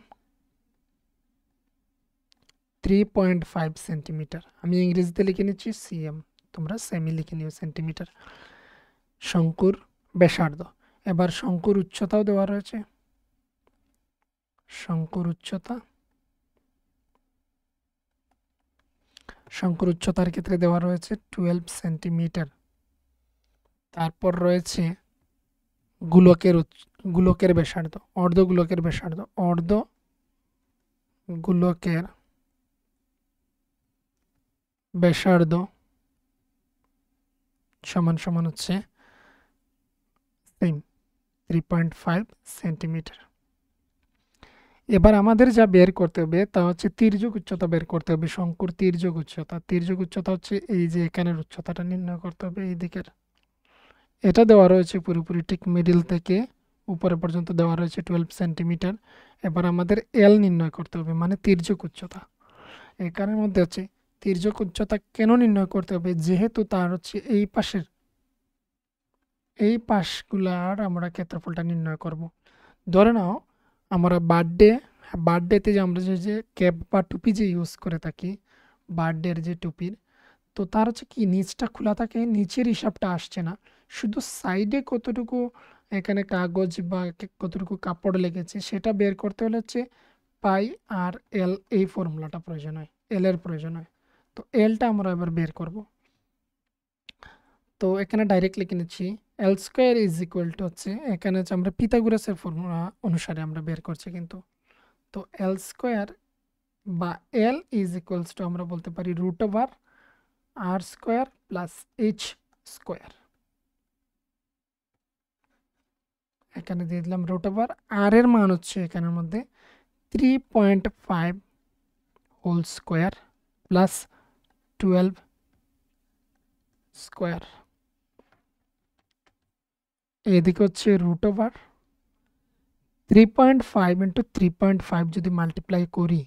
A: 3.5 সেন্টিমিটার, আমি ইংরেজিতে লিখে নিচ্ছি সিএম। তোমরা সেমি লিখে নিও সেন্টিমিটার। শঙ্কুর ব্যাসার্ধ, এবার শঙ্কুর উচ্চতাও দেওয়া রয়েছে। শঙ্কুর উচ্চতার ক্ষেত্রে দেওয়া রয়েছে 12 সেন্টিমিটার। তারপর রয়েছে গোলকের ব্যাসার্ধ, অর্ধগোলকের ব্যাসার্ধ। অর্ধগোলকের ব্যাসার্ধ সমান সমান হচ্ছে সেম 3.5 সেন্টিমিটার। এবার আমাদের যা বের করতে হবে তা হচ্ছে তির্যক উচ্চতা বের করতে হবে। শঙ্কুর তির্যক উচ্চতা হচ্ছে এই যে এখানের উচ্চতাটা নির্ণয় করতে হবে এই দিকের। এটা দেওয়া রয়েছে পুরোপুরি ঠিক মিডিল থেকে উপরে পর্যন্ত দেওয়া রয়েছে 12 সেন্টিমিটার। এবার আমাদের এল নির্ণয় করতে হবে, মানে তির্যক উচ্চতা। এখানের মধ্যে হচ্ছে তির্যক উচ্চতা কেন নির্ণয় করতে হবে, যেহেতু তার হচ্ছে এই পাশগুলার আমরা ক্ষেত্রফলটা নির্ণয় করব। ধরে নাও আমরা বার্থডেতে যে আমরা যে ক্যাপ বা টুপি যে ইউজ করে থাকি, বার্থডের যে টুপির, তো তার হচ্ছে কি নিচটা খোলা থাকে, নিচের হিসাবটা আসছে না, শুধু সাইডে কতটুকু এখানে কাগজ বা কতটুকু কাপড় লেগেছে সেটা বের করতে হলে হচ্ছে পাই আর এল, এই ফর্মুলাটা প্রয়োজন হয়, এল এর প্রয়োজন হয়। তো এলটা আমরা এবার বের করব। তো এখানে ডাইরেক্ট লিখে নিচ্ছি, এল স্কোয়ার ইজ ইকুয়াল টু হচ্ছে এখানে হচ্ছে আমরা পিথাগোরাসের ফর্মুলা অনুসারে আমরা বের করছি কিন্তু। তো এল স্কোয়ার বা এল ইজ ইকুয়ালস টু আমরা বলতে পারি রুট ওভার আর স্কোয়ার প্লাস এইচ স্কোয়ার। এখানে দিয়ে দিলাম রুট ওভার, আর এর মান হচ্ছে এখানের মধ্যে 3.5 হোল স্কোয়ার প্লাস 12 স্কোয়ার। এদিকে হচ্ছে রুট ওভার 3.5 ইন্টু 3.5 যদি মাল্টিপ্লাই করি,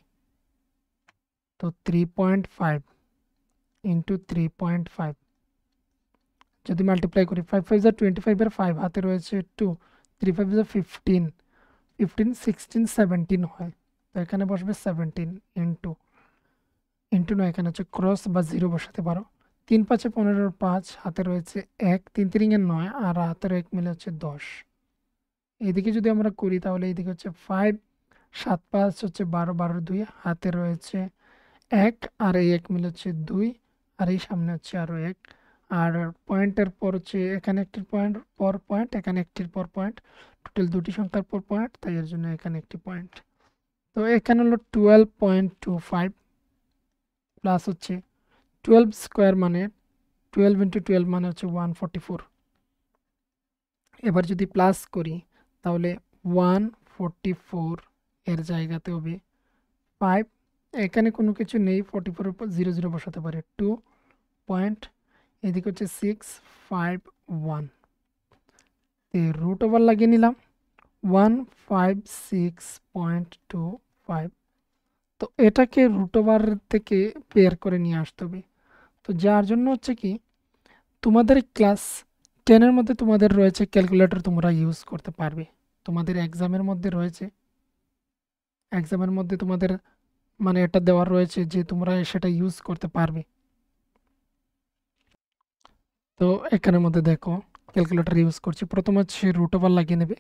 A: তো 3.5 ইন্টু 3.5 যদি মাল্টিপ্লাই করি, 5 5 যা 25 এর 5 হাতে রয়েছে 2, 3 5 যা 15, 15 16 17 হয়। তো এখানে বসবে 17 ইন্টু নয়, এখানে হচ্ছে ক্রস বা 0 বসাতে পারো। 3 5 15, 5 হাতে রয়েছে 1, 3 3 এর 9 আর হাতের 1 মিলে হচ্ছে 10। এদিকে যদি আমরা করি তাহলে এইদিকে হচ্ছে 5 7 5 হচ্ছে 12, 12 2 হাতে রয়েছে 1 আর এই 1 মিলে হচ্ছে 2, আর এই সামনে হচ্ছে আরও 1, আর পয়েন্টের পর হচ্ছে এখানে একটির পয়েন্ট পর পয়েন্ট, এখানে একটির পর পয়েন্ট, টোটাল দুটি সংখ্যার পর পয়েন্ট, তাই এর জন্য এখানে একটি পয়েন্ট। তো এখানে হলো 12.25 প্লাস হচ্ছে 12 স্কোয়ার মানে 12 ইন্টু 12 মানে হচ্ছে 144। এবার যদি প্লাস করি তাহলে 144 এর জায়গাতে হবে 5, এখানে কোনো কিছু নেই, 44 উপর 0 0 বসাতে পারে 2 পয়েন্ট, এদিকে হচ্ছে 651, রুট ওভার লাগিয়ে নিলাম 156.25। তো এটাকে রুট ওভার থেকে বের করে নিয়ে আসতে হবে। তো যার জন্য হচ্ছে কি তোমাদের ক্লাস 10-এর মধ্যে তোমাদের রয়েছে ক্যালকুলেটর, তোমরা ইউজ করতে পারবে। তোমাদের এক্সামের মধ্যে তোমাদের মানে এটা দেওয়া রয়েছে যে তোমরা সেটা ইউজ করতে পারবে। তো এখানের মধ্যে দেখো ক্যালকুলেটর ইউজ করছি। প্রথম হচ্ছে রুট ওভার লাগিয়ে নেবে।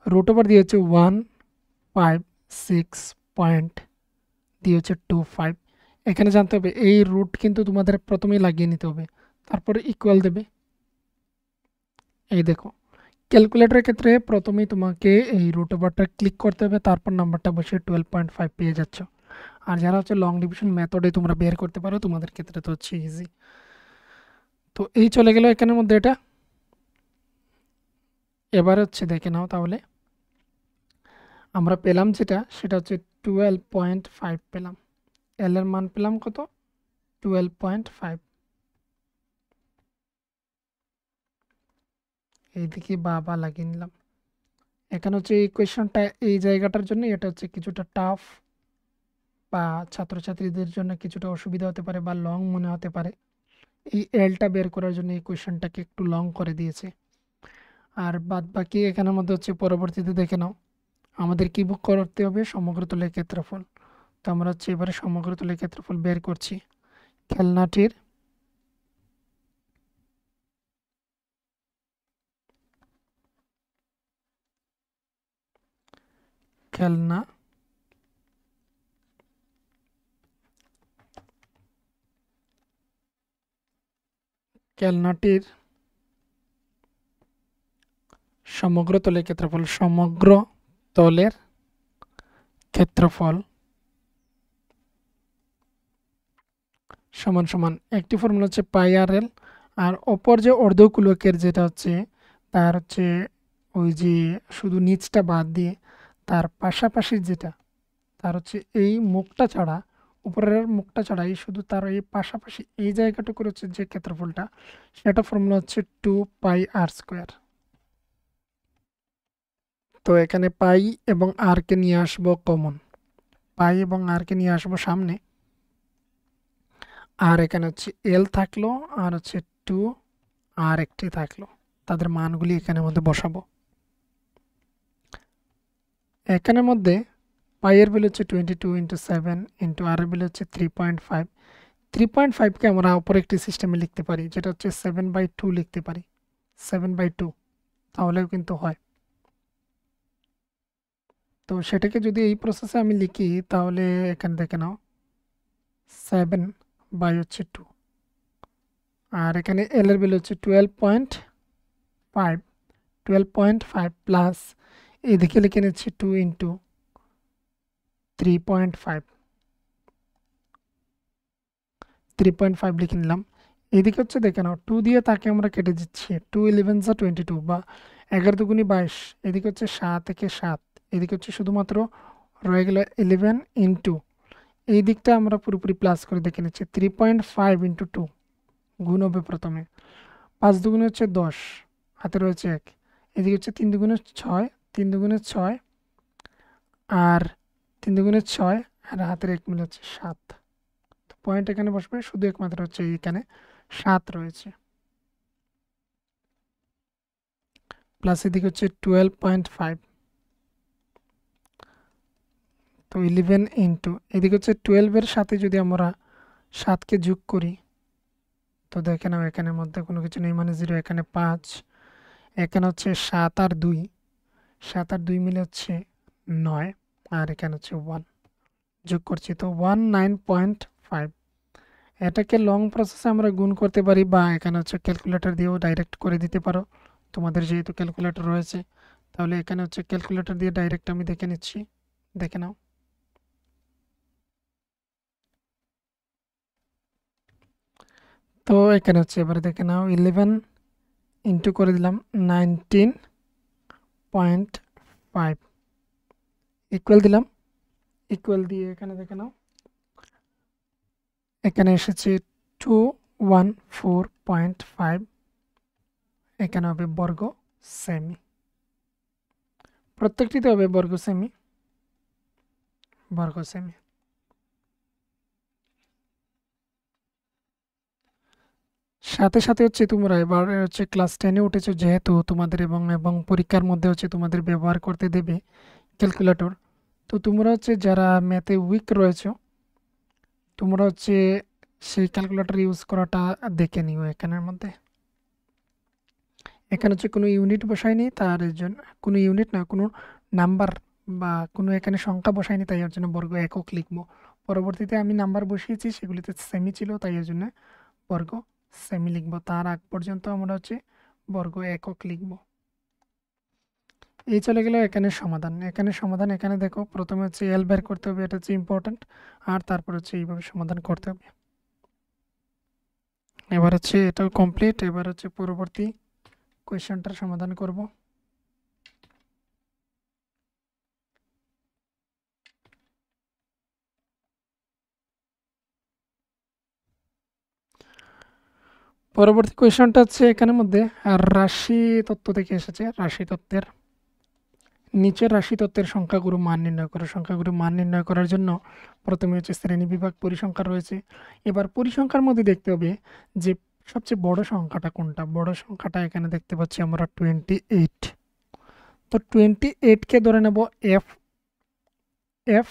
A: রুট ওভার দিয়ে হচ্ছে 156 পয়েন্ট দিয়ে হচ্ছে 25। এখানে জানতে হবে এই রুট কিন্তু তোমাদের প্রথমেই লাগিয়ে নিতে হবে, তারপরে ইকুয়াল দেবে। এই দেখো ক্যালকুলেটরের ক্ষেত্রে প্রথমেই তোমাকে এই রুট ওভারটা ক্লিক করতে হবে, তারপর নাম্বারটা বসে 12.5 পেয়ে যাচ্ছ। আর যারা হচ্ছে লং ডিভিশন মেথডে তোমরা বের করতে পারো, তোমাদের ক্ষেত্রে তো হচ্ছে ইজি। তো এই চলে গেল এখানের মধ্যে এটা। এবার হচ্ছে দেখে নাও তাহলে আমরা পেলাম সেটা হচ্ছে 12.5 পেলাম। এল এর মান পেলাম কত? 12.5। এইদিকে বা লাগিয়ে নিলাম। এখানে হচ্ছে এই কোয়েশনটা এই জায়গাটার জন্য এটা হচ্ছে কিছুটা টাফ বা ছাত্রছাত্রীদের জন্য কিছুটা অসুবিধা হতে পারে বা লং মনে হতে পারে। এই এলটা বের করার জন্য এই কোয়েশনটাকে একটু লং করে দিয়েছে। আর বাদ বাকি এখানের মধ্যে হচ্ছে পরবর্তীতে দেখে নাও আমাদের কি বুক করতে হবে, সমগ্র তলের ক্ষেত্রফল। তো আমরা হচ্ছে এবারে সমগ্র তলের ক্ষেত্রফল বের করছি। খেলনাটির খেলনা খেলনাটির সমগ্র তলের ক্ষেত্রফল সমান সমান একটি ফর্মুলা হচ্ছে পাই আর এল, আর অপর যে অর্ধকুলকের যেটা হচ্ছে তার হচ্ছে ওই যে শুধু নিচটা বাদ দিয়ে তার পাশাপাশি যেটা তার হচ্ছে এই মুখটা ছাড়া, উপরের মুখটা ছাড়া এই শুধু তার এই পাশাপাশি এই জায়গাটুকুর হচ্ছে যে ক্ষেত্রফলটা, সেটা ফর্মুলা হচ্ছে 2πr²। তো এখানে পাই এবং আর কে নিয়ে আসবো কমন, পাই এবং আর কে নিয়ে আসবো সামনে, আর এখানে হচ্ছে এল থাকলো আর হচ্ছে 2 আর একটি থাকলো, তাদের মানগুলি এখানের মধ্যে বসাবো। এখানের মধ্যে পাই এর ভ্যালু হচ্ছে 22 × 7 × আর এর ভ্যালু হচ্ছে 3.5। 3.5কে আমরা অপর একটি সিস্টেমে লিখতে পারি, যেটা হচ্ছে 7/2 লিখতে পারি, 7/2, তাহলেও কিন্তু হয়। তো সেটাকে যদি এই প্রসেসে আমি লিখি তাহলে এখানে দেখে নাও 7/2, আর এখানে এল এর ভ্যালু হচ্ছে 12.5 প্লাস এদিকে লিখে নিচ্ছি 2 × 3.5 লিখে নিলাম। এদিকে হচ্ছে দেখে নাও 2 দিয়ে তাকে আমরা কেটে দিচ্ছি, 2 11 যা 22 বা 11 দুগুণি 22, এদিকে হচ্ছে 7 একে 7, এদিকে হচ্ছে শুধুমাত্র রয়ে গেল 11 × এই দিকটা আমরা পুরোপুরি প্লাস করে দেখে নিচ্ছি 3.5 × 2 গুণ হবে প্রথমে, 5 দুগুণে হচ্ছে 10, হাতে রয়েছে 1, এদিকে হচ্ছে 3 দুগুণে 6, 3 দুগুণে 6 আর 3 দুগুণে 6 আর হাতের 1 মিলে হচ্ছে 7। তো পয়েন্ট এখানে বসবে, শুধু একমাত্র হচ্ছে এখানে 7 রয়েছে, প্লাস এদিকে হচ্ছে 12.5, তো 11 × এদিকে হচ্ছে 12 এর সাথে যদি আমরা 7কে যোগ করি তো দেখে নাও এখানের মধ্যে কোনো কিছু নেই, মানে 0, এখানে 5, এখানে হচ্ছে 7 আর 2, 7 আর 2 মিলে হচ্ছে 9, আর এখানে হচ্ছে 1 যোগ করছি, তো 19.5। এটাকে লং প্রসেসে আমরা গুণ করতে পারি, বা এখানে হচ্ছে ক্যালকুলেটর দিয়েও ডাইরেক্ট করে দিতে পারো, তোমাদের যেহেতু ক্যালকুলেটর রয়েছে। তাহলে এখানে হচ্ছে ক্যালকুলেটর দিয়ে ডাইরেক্ট আমি দেখে নিচ্ছি, দেখে নাও। তো এখানে হচ্ছে এবারে দেখে নাও 11 ইন্টু করে দিলাম 19.5 ইকুয়াল দিলাম, ইকুয়াল দিয়ে এখানে দেখে নাও এখানে এসেছে 214.5, এখানে হবে বর্গ সেমি, প্রত্যেকটিতে হবে বর্গ সেমি। সাথে সাথে হচ্ছে তোমরা এবার হচ্ছে ক্লাস 10-এ উঠেছো, যেহেতু তোমাদের এবং পরীক্ষার মধ্যে হচ্ছে তোমাদের ব্যবহার করতে দেবে ক্যালকুলেটর। তো তোমরা হচ্ছে যারা ম্যাথে উইক রয়েছো, তোমরা হচ্ছে সেই ক্যালকুলেটর ইউজ করাটা দেখে নিও। এখানের মধ্যে এখানে হচ্ছে কোনো ইউনিট বসায়নি, তার জন্য কোনো ইউনিট না, কোনো নাম্বার বা কোনো এখানে সংখ্যা বসায়নি, তাই এর জন্য বর্গ একক লিখবো। পরবর্তীতে আমি নাম্বার বসিয়েছি, সেগুলিতে সেমি ছিল, তাই এর জন্য বর্গ সেমি লিখবো। তার আগ পর্যন্ত আমরা হচ্ছে বর্গ একক লিখবো। এই চলে গেল এখানে সমাধান। এখানে দেখো প্রথমে হচ্ছে এল বের করতে হবে, এটা হচ্ছে ইম্পর্টেন্ট, আর তারপর হচ্ছে এইভাবে সমাধান করতে হবে। এবার হচ্ছে এটাও কমপ্লিট। এবার হচ্ছে পরবর্তী কোয়েশ্চেনটার সমাধান করব। পরবর্তী কোয়েশ্চেনটা হচ্ছে এখানের মধ্যে রাশি তত্ত্ব থেকে এসেছে। রাশি তত্ত্বের নিচের রাশি তত্ত্বের সংখ্যাগুরু মান নির্ণয় করো। সংখ্যাগুরু মান নির্ণয় করার জন্য প্রথমে হচ্ছে শ্রেণী বিভাগ পরিসংখ্যা রয়েছে। এবার পরিসংখ্যার মধ্যে দেখতে হবে যে সবচেয়ে বড় সংখ্যাটা কোনটা। বড় সংখ্যাটা এখানে দেখতে পাচ্ছি আমরা 28। তো 28কে ধরে নেব এফ এফ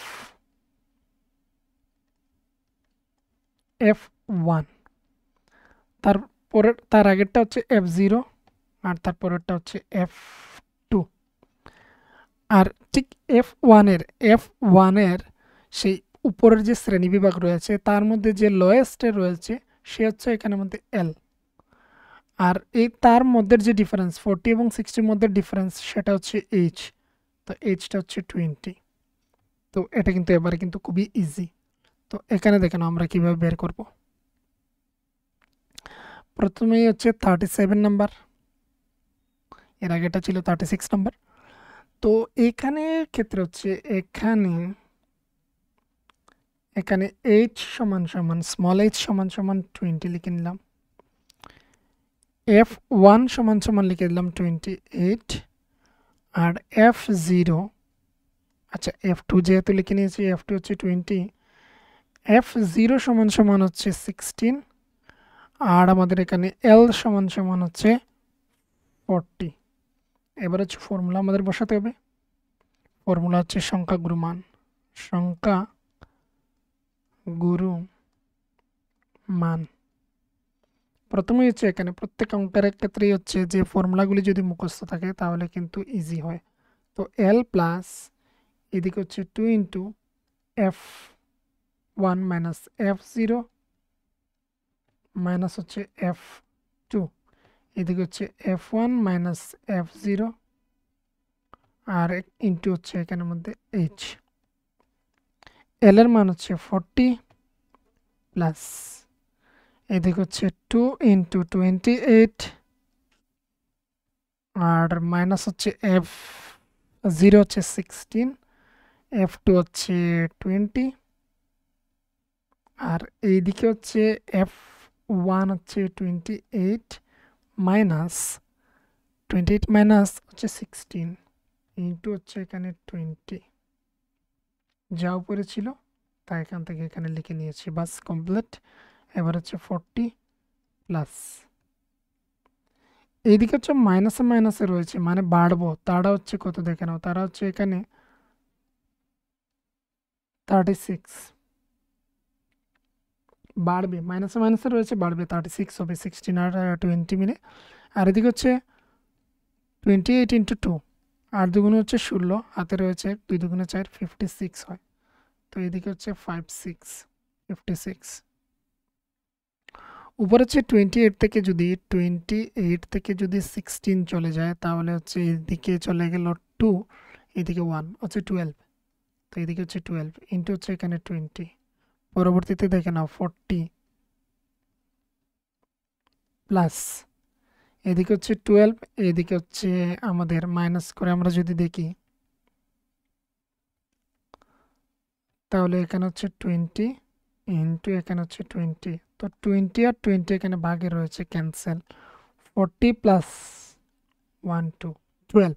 A: F1, তার আগেরটা হচ্ছে F0, আর তারপরেরটা হচ্ছে F2, আর ঠিক এফ ওয়ানের সেই উপরের যে শ্রেণীবিভাগ রয়েছে তার মধ্যে যে লোয়েস্টে রয়েছে সে হচ্ছে এখানের মধ্যে এল। আর এই তার মধ্যে যে ডিফারেন্স 40 এবং 60-র মধ্যে ডিফারেন্স সেটা হচ্ছে এইচ। তো এইচটা হচ্ছে 20। তো এটা কিন্তু এবারে কিন্তু খুবই ইজি। তো এখানে দেখেন আমরা কিভাবে বের করব। প্রথমেই হচ্ছে 37 নাম্বার, এর আগেটা ছিল 36 নাম্বার। তো এখানে ক্ষেত্রে হচ্ছে এখানে এখানে এইচ সমান সমান স্মল এইচ সমান সমান 20 লিখে নিলাম, F1 সমান সমান লিখে দিলাম 28, আর F0, আচ্ছা F2 যেহেতু লিখে নিয়েছি, F2 হচ্ছে 20, F0 সমান সমান হচ্ছে 16, আর আমাদের এখানে L সমান সমান হচ্ছে 40। এবার হচ্ছে ফর্মুলা আমাদের বসাতে হবে। ফর্মুলা হচ্ছে সংখ্যাগুরু মান, সংখ্যা গুরু মান। প্রথমেই হচ্ছে এখানে প্রত্যেক অঙ্কের ক্ষেত্রেই হচ্ছে যে ফর্মুলাগুলি যদি মুখস্থ থাকে তাহলে কিন্তু ইজি হয়। তো এল প্লাস এদিকে হচ্ছে 2 into F1 minus F0 minus হচ্ছে F2, এদিকে হচ্ছে F1 মাইনাস F0 আর ইন্টু হচ্ছে এখানের মধ্যে H। এল এর মান হচ্ছে 40 প্লাস এদিকে হচ্ছে 2 ইন্টু 28 আর মাইনাস হচ্ছে F0 হচ্ছে 16, F2 হচ্ছে 20, আর এইদিকে হচ্ছে F1 হচ্ছে 28 মাইনাস 28 মাইনাস হচ্ছে 16 ইন্টু হচ্ছে এখানে 20, যা উপরে ছিল তা এখান থেকে এখানে লিখে নিয়েছি, বাস কমপ্লিট। এবার হচ্ছে 40 প্লাস এইদিকে হচ্ছে মাইনাসে মাইনাসে রয়েছে মানে বাড়বো, তারা হচ্ছে কত দেখে নাও, তারা হচ্ছে এখানে 36 বাড়বে, মাইনাসে মাইনাসে রয়েছে বাড়বে, 36 হবে 16 আর 20 মিলে। আর এদিকে হচ্ছে 28 ইন্টু 2, 8 দুগুণে হচ্ছে 16, হাতে রয়েছে 2 দুগুণে 4, 56 হয়। তো এদিকে হচ্ছে 56। উপরে হচ্ছে 28 থেকে যদি 16 চলে যায় তাহলে হচ্ছে এদিকে চলে গেল 2, এদিকে 1 হচ্ছে 12। তো এদিকে হচ্ছে 12 ইন্টু হচ্ছে এখানে 20, পরবর্তীতে দেখে নাও 40 প্লাস এদিকে হচ্ছে 12, এদিকে হচ্ছে আমাদের মাইনাস করে আমরা যদি দেখি তাহলে এখানে হচ্ছে 20 ইন্টু এখানে হচ্ছে 20। তো 20 আর 20 এখানে ভাগে রয়েছে cancel, 40 plus 1 2 12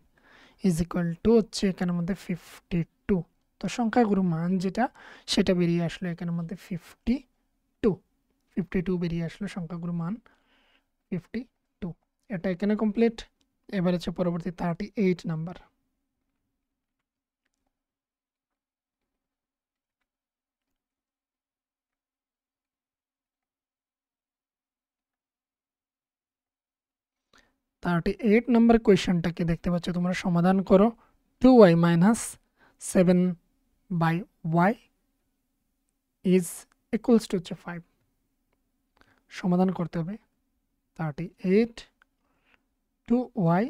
A: is equal to হচ্ছে এখানের মধ্যে 52। তো সংখ্যাগুরু মান যেটা সেটা বেরিয়ে আসলো এখানের মধ্যে 52 বেরিয়ে আসলো সংখ্যাগুরু মান 52। এটা এখানে কমপ্লিট। এবার হচ্ছে পরবর্তী 38 নাম্বার। নাম্বার কোয়েশ্চেনটাকে দেখতে পাচ্ছ তোমরা, সমাধান করো। 2y minus 7/y is equals two হচ্ছে 5। সমাধান করতে হবে 38 2y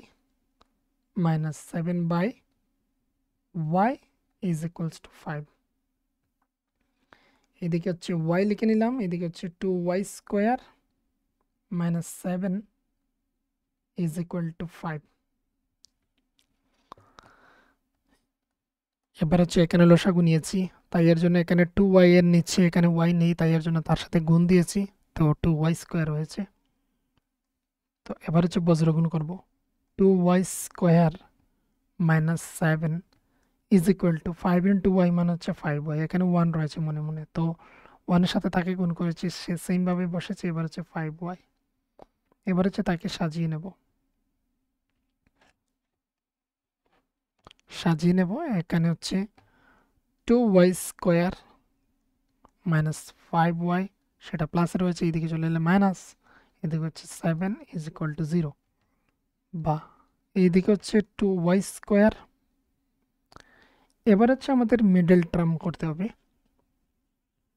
A: minus 7/y is equals two 5। এদিকে হচ্ছে y লিখে নিলাম, এদিকে হচ্ছে 2y square minus 7 is equal two 5। এবার হচ্ছে এখানে লসাগু নিয়েছি, তাই এর জন্য এখানে 2y এর নিচে এখানে y নেই, তাই এর জন্য তার সাথে গুণ দিয়েছি, তো 2y স্কোয়ার হয়েছে। তো এবার হচ্ছে বজ্রগুণ করব, 2y square minus 7 is equal two 5 into y মানে হচ্ছে 5y, এখানে 1 রয়েছে মনে মনে, তো 1 এর সাথে তাকে গুণ করেছি, সে সেমভাবে বসেছে। এবার হচ্ছে 5y, এবার হচ্ছে তাকে সাজিয়ে নেব, এখানে হচ্ছে 2y স্কোয়ার মাইনাস 5y, সেটা প্লাসে রয়েছে, এদিকে চলে এলে মাইনাস, এদিকে হচ্ছে 7 ইজ ইকুয়াল টু 0, বা এইদিকে হচ্ছে 2y স্কোয়ার এবার হচ্ছে আমাদের মিডল টার্ম করতে হবে,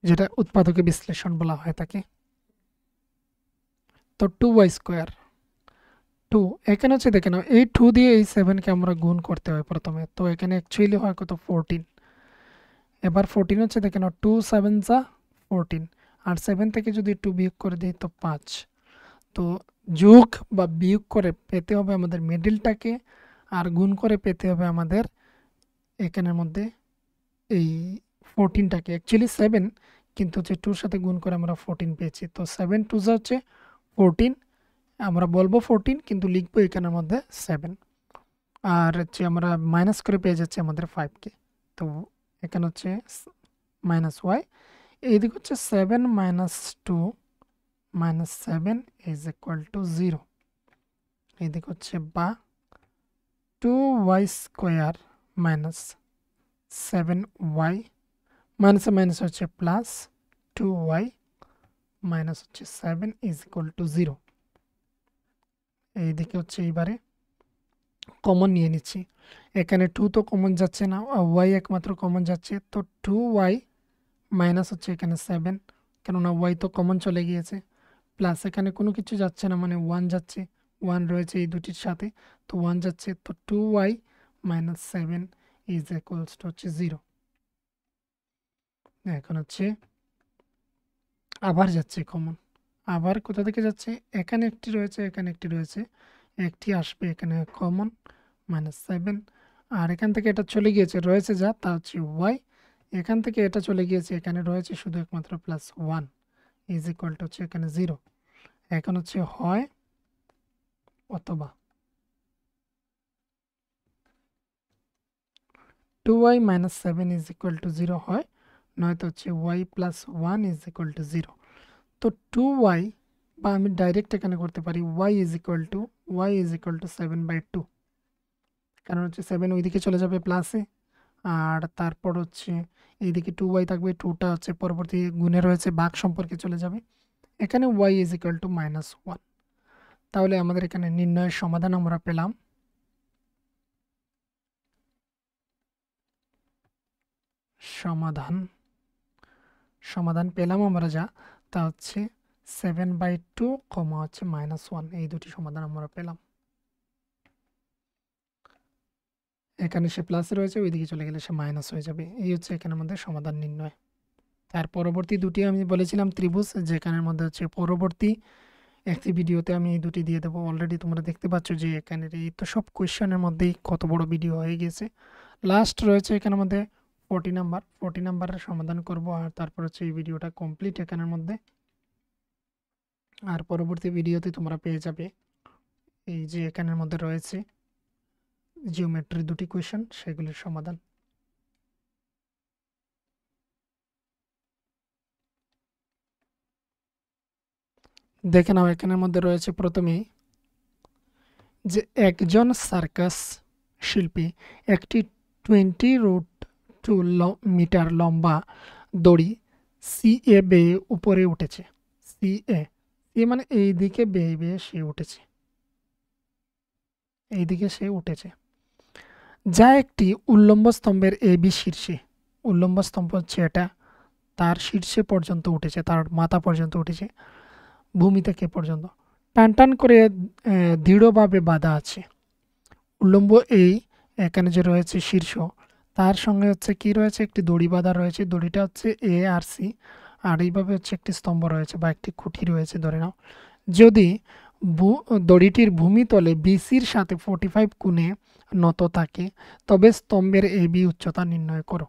A: যেটা উৎপাদকে বিশ্লেষণ বলা হয় তাকে। তো 2y² 2, এখানে হচ্ছে দেখে নাও এই 2 দিয়ে এই 7কে আমরা গুণ করতে হয় প্রথমে, তো এখানে অ্যাকচুয়ালি হয় কত 14। এবার 14 হচ্ছে দেখে নাও 2 7 যা 14, আর 7 থেকে যদি 2 বিয়োগ করে দিই তো 5। তো যোগ বা বিয়োগ করে পেতে হবে আমাদের মিডলটাকে, আর গুণ করে পেতে হবে আমাদের এখানের মধ্যে এই 14টাকে। অ্যাকচুয়ালি 7, কিন্তু হচ্ছে 2-র সাথে গুণ করে আমরা 14 পেয়েছি। তো 7 2 যা হচ্ছে 14, আমরা বলবো 14 কিন্তু লিখবো এখানের মধ্যে 7, আর হচ্ছে আমরা মাইনাস করে পেয়ে যাচ্ছি আমাদের 5কে। তো এখানে হচ্ছে -y, এইদিকে হচ্ছে 7 - 2 - 7 = 0। এইদিকে হচ্ছে বা 2y² - 7y, মাইনাসে মাইনাস হচ্ছে প্লাস 2y মাইনাস হচ্ছে 7 = 0। এইদিকে হচ্ছে এইবারে কমন নিয়ে নিচ্ছি, এখানে 2 তো কমন যাচ্ছে না, y একমাত্র কমন যাচ্ছে। তো 2y মাইনাস হচ্ছে এখানে 7, কেননা y তো কমন চলে গিয়েছে, প্লাস এখানে কোনো কিছু যাচ্ছে না মানে 1 যাচ্ছে, 1 রয়েছে এই দুটির সাথে, তো 1 যাচ্ছে। তো 2y - 7 = হচ্ছে 0। এখন হচ্ছে আবার যাচ্ছে কমন, আবার কোথা থেকে যাচ্ছে, এখানে একটি রয়েছে, এখানে একটি রয়েছে, একটি আসবে এখানে কমন -7, আর এখান থেকে এটা চলে গিয়েছে, রয়েছে যা তা হচ্ছে y, এখান থেকে এটা চলে গিয়েছে, এখানে রয়েছে শুধু একমাত্র +1 = হচ্ছে এখানে 0। এখন হচ্ছে হয় অথবা 2y - 7 = 0 হয়, নয়তো হচ্ছে y + 1 = 0। তো 2y, বা আমি ডাইরেক্ট এখানে করতে পারি y = 7/2, কারণ হচ্ছে 7 ওইদিকে চলে যাবে প্লাসে, আর তারপর হচ্ছে এইদিকে 2y থাকবে, 2টা হচ্ছে পরবর্তী গুণে রয়েছে ভাগ সম্পর্কে চলে যাবে, এখানে y = -1। তাহলে আমাদের এখানে নির্ণয়ের সমাধান আমরা পেলাম। সমাধান সমাধান পেলাম আমরা যা, তা হচ্ছে 7/2, হচ্ছে -1, এই দুটি সমাধান আমরা পেলাম। এখানে সে প্লাসে রয়েছে, ওইদিকে চলে গেলে সে মাইনাস হয়ে যাবে। এই হচ্ছে এখানের মধ্যে সমাধান নির্ণয়। তার পরবর্তী দুটি আমি বলেছিলাম ত্রিভুজ, যেখানের মধ্যে হচ্ছে পরবর্তী একটি ভিডিওতে আমি এই দুটি দিয়ে দেবো। অলরেডি তোমরা দেখতে পাচ্ছ যে এখানের এই তো সব কোয়েশ্চেনের মধ্যেই কত বড় ভিডিও হয়ে গেছে। লাস্ট রয়েছে এখানের মধ্যে 40 নাম্বারের সমাধান করব, আর তারপর হচ্ছে এই ভিডিওটা কমপ্লিট এখানের মধ্যে। আর পরবর্তী ভিডিওতে তোমরা পেয়ে যাবে এই যে এখানের মধ্যে রয়েছে জিওমেট্রির দুটি কোয়েশ্চেন, সেগুলির সমাধান। দেখে নাও এখানের মধ্যে রয়েছে প্রথমেই যে একজন সার্কাস শিল্পী একটি 20√2 মিটার লম্বা দড়ি CA বেয়ে উপরে উঠেছে। CA মানে এই দিকে বেয়ে বেয়ে সে উঠেছে, এই দিকে সে উঠেছে, যা একটি উল্লম্ব স্তম্ভের AB শীর্ষে, উল্লম্ব স্তম্ভ হচ্ছে এটা, তার শীর্ষে পর্যন্ত উঠেছে, তার মাথা পর্যন্ত উঠেছে, ভূমি থেকে পর্যন্ত টান টান করে দৃঢ়ভাবে বাঁধা আছে। উল্লম্ব এই এখানে যে রয়েছে শীর্ষ, তার সঙ্গে হচ্ছে কি রয়েছে, একটি দড়ি বাঁধা রয়েছে, দড়িটা হচ্ছে A আর C, আর এইভাবে হচ্ছে একটি স্তম্ভ রয়েছে বা একটি খুঁটি রয়েছে ধরে নাও। যদি দড়িটির ভূমিতলে BCর সাথে 45 কোণে নত থাকে, তবে স্তম্ভের AB উচ্চতা নির্ণয় করো।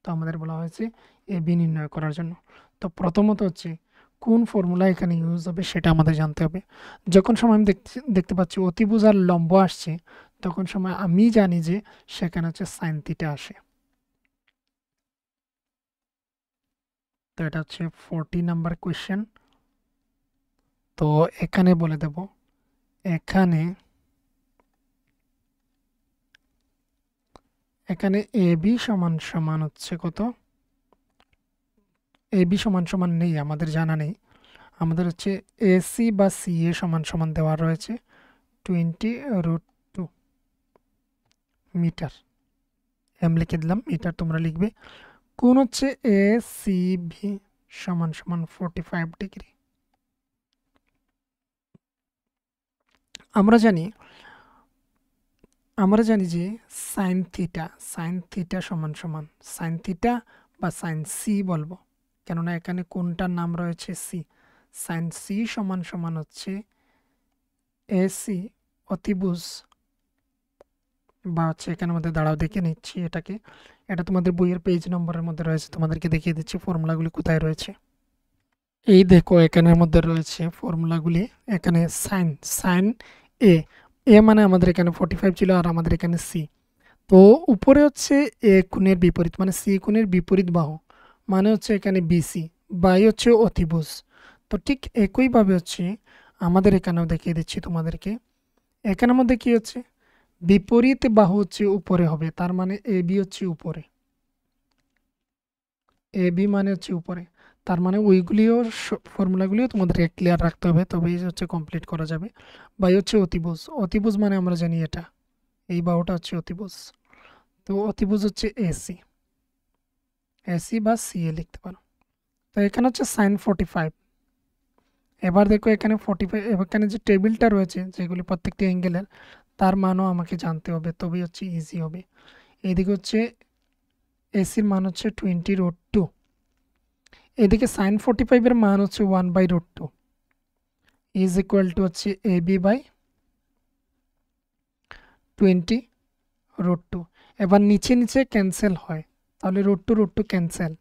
A: তো আমাদের বলা হয়েছে AB নির্ণয় করার জন্য। তো প্রথমত হচ্ছে কোন ফর্মুলা এখানে ইউজ হবে সেটা আমাদের জানতে হবে। যখন সময় আমি দেখতে পাচ্ছি অতিভুজ আর লম্ব আসছে, তখন সময় আমি জানি যে সেখানে হচ্ছে সাইন থিটা আসে। তো এটা হচ্ছে 40 নাম্বার কোয়েশ্চেন। তো এখানে বলে দেব, এখানে এখানে এবি সমান সমান হচ্ছে কত, এবি সমান সমান নেই, আমাদের জানা নেই। আমাদের হচ্ছে AC বা CA সমান সমান দেওয়া রয়েছে 20√2 মিটার। এম লিখে দিলাম, মিটার তোমরা লিখবে। কোণ হচ্ছে এ সি ভি সমান সমান 45 ডিগ্রি। আমরা জানি যে সাইন থিটা সমান সমান সাইন থিটা বা সাইন সি বলবো, কেননা এখানে কোনটার নাম রয়েছে সি। সাইন সি সমান সমান হচ্ছে এসি অতিভুজ, বা হচ্ছে এখানের মধ্যে দাঁড়াও দেখে নিচ্ছি এটাকে। এটা তোমাদের বইয়ের পেজ নম্বরের মধ্যে রয়েছে, তোমাদেরকে দেখিয়ে দিচ্ছি ফর্মুলাগুলি কোথায় রয়েছে। এই দেখো এখানের মধ্যে রয়েছে ফর্মুলাগুলি। এখানে সাইন সাইন এ এ মানে আমাদের এখানে 45 ছিল, আর আমাদের এখানে সি। তো উপরে হচ্ছে এ কোণের বিপরীত, মানে সি কোণের বিপরীত বাহু, মানে হচ্ছে এখানে বিসি, বাই হচ্ছে অতিভুজ। তো ঠিক একইভাবে হচ্ছে আমাদের এখানেও দেখিয়ে দিচ্ছি তোমাদেরকে। এখানের মধ্যে কি হচ্ছে, বিপরীত বাহু হচ্ছে উপরে হবে, তার মানে এ বি হচ্ছে উপরে, এ বি মানে হচ্ছে উপরে। তার মানে ওইগুলিও ফর্মুলাগুলিও তোমাদেরকে ক্লিয়ার রাখতে হবে, তবেই হচ্ছে কমপ্লিট করা যাবে। বাই হচ্ছে অতিভুজ, অতিভুজ মানে আমরা জানি এটা, এই বাহুটা হচ্ছে অতিভুজ। তো অতিভুজ হচ্ছে এসি, এসি বা সি এ লিখতে পারো। তো এখানে হচ্ছে সাইন 45। এবার দেখো এখানে 45, এখানে যে টেবিলটা রয়েছে যেগুলি প্রত্যেকটি অ্যাঙ্গেলের, তার মানও আমাকে জানতে হবে, তবেই হচ্ছে ইজি হবে। এদিকে হচ্ছে এসির মান হচ্ছে 20√2, এদিকে সাইন 45-এর মান হচ্ছে 1/√2 ইজ ইকুয়াল টু হচ্ছে এ বি বাই 20√2। এবার নিচে নিচে ক্যান্সেল হয়, তাহলে √2 ক্যান্সেল।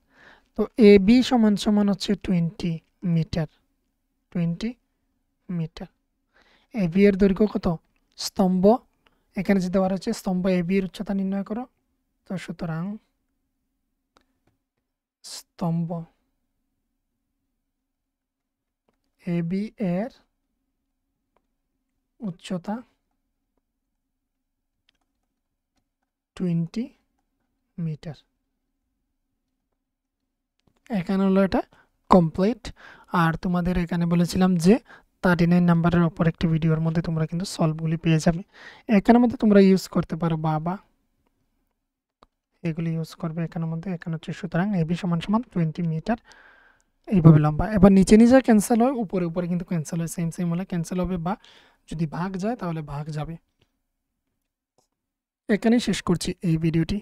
A: তো এ বি সমান সমান হচ্ছে 20 মিটার, 20 মিটার। এ বি এর দৈর্ঘ্য কত, স্তম্ভ এখানে যে দেওয়া রয়েছে, স্তম্ভ এ বি এর উচ্চতা নির্ণয় করো। তো সুতরাং স্তম্ভ এ বি এর উচ্চতা 20 মিটার। এখানে হলো এটা কমপ্লিট। আর তোমাদের এখানে বলেছিলাম যে 39 নাম্বারের অপর একটি ভিডিওর মধ্যে তোমরা কিন্তু সলভগুলি পেয়ে যাবে। এখানের মধ্যে তোমরা ইউজ করতে পারো বাবা, এগুলি ইউজ করবে এখানের মধ্যে। এখানে হচ্ছে সুতরাং এবি সমান সমান 20 মিটার, এইভাবে লম্বা। এবার নিচে নিচে ক্যান্সেল হয়, উপরে উপরে কিন্তু ক্যান্সেল হয়, সেম সেম হলে ক্যান্সেল হবে, বা যদি ভাগ যায় তাহলে ভাগ যাবে। এখানেই শেষ করছি এই ভিডিওটি।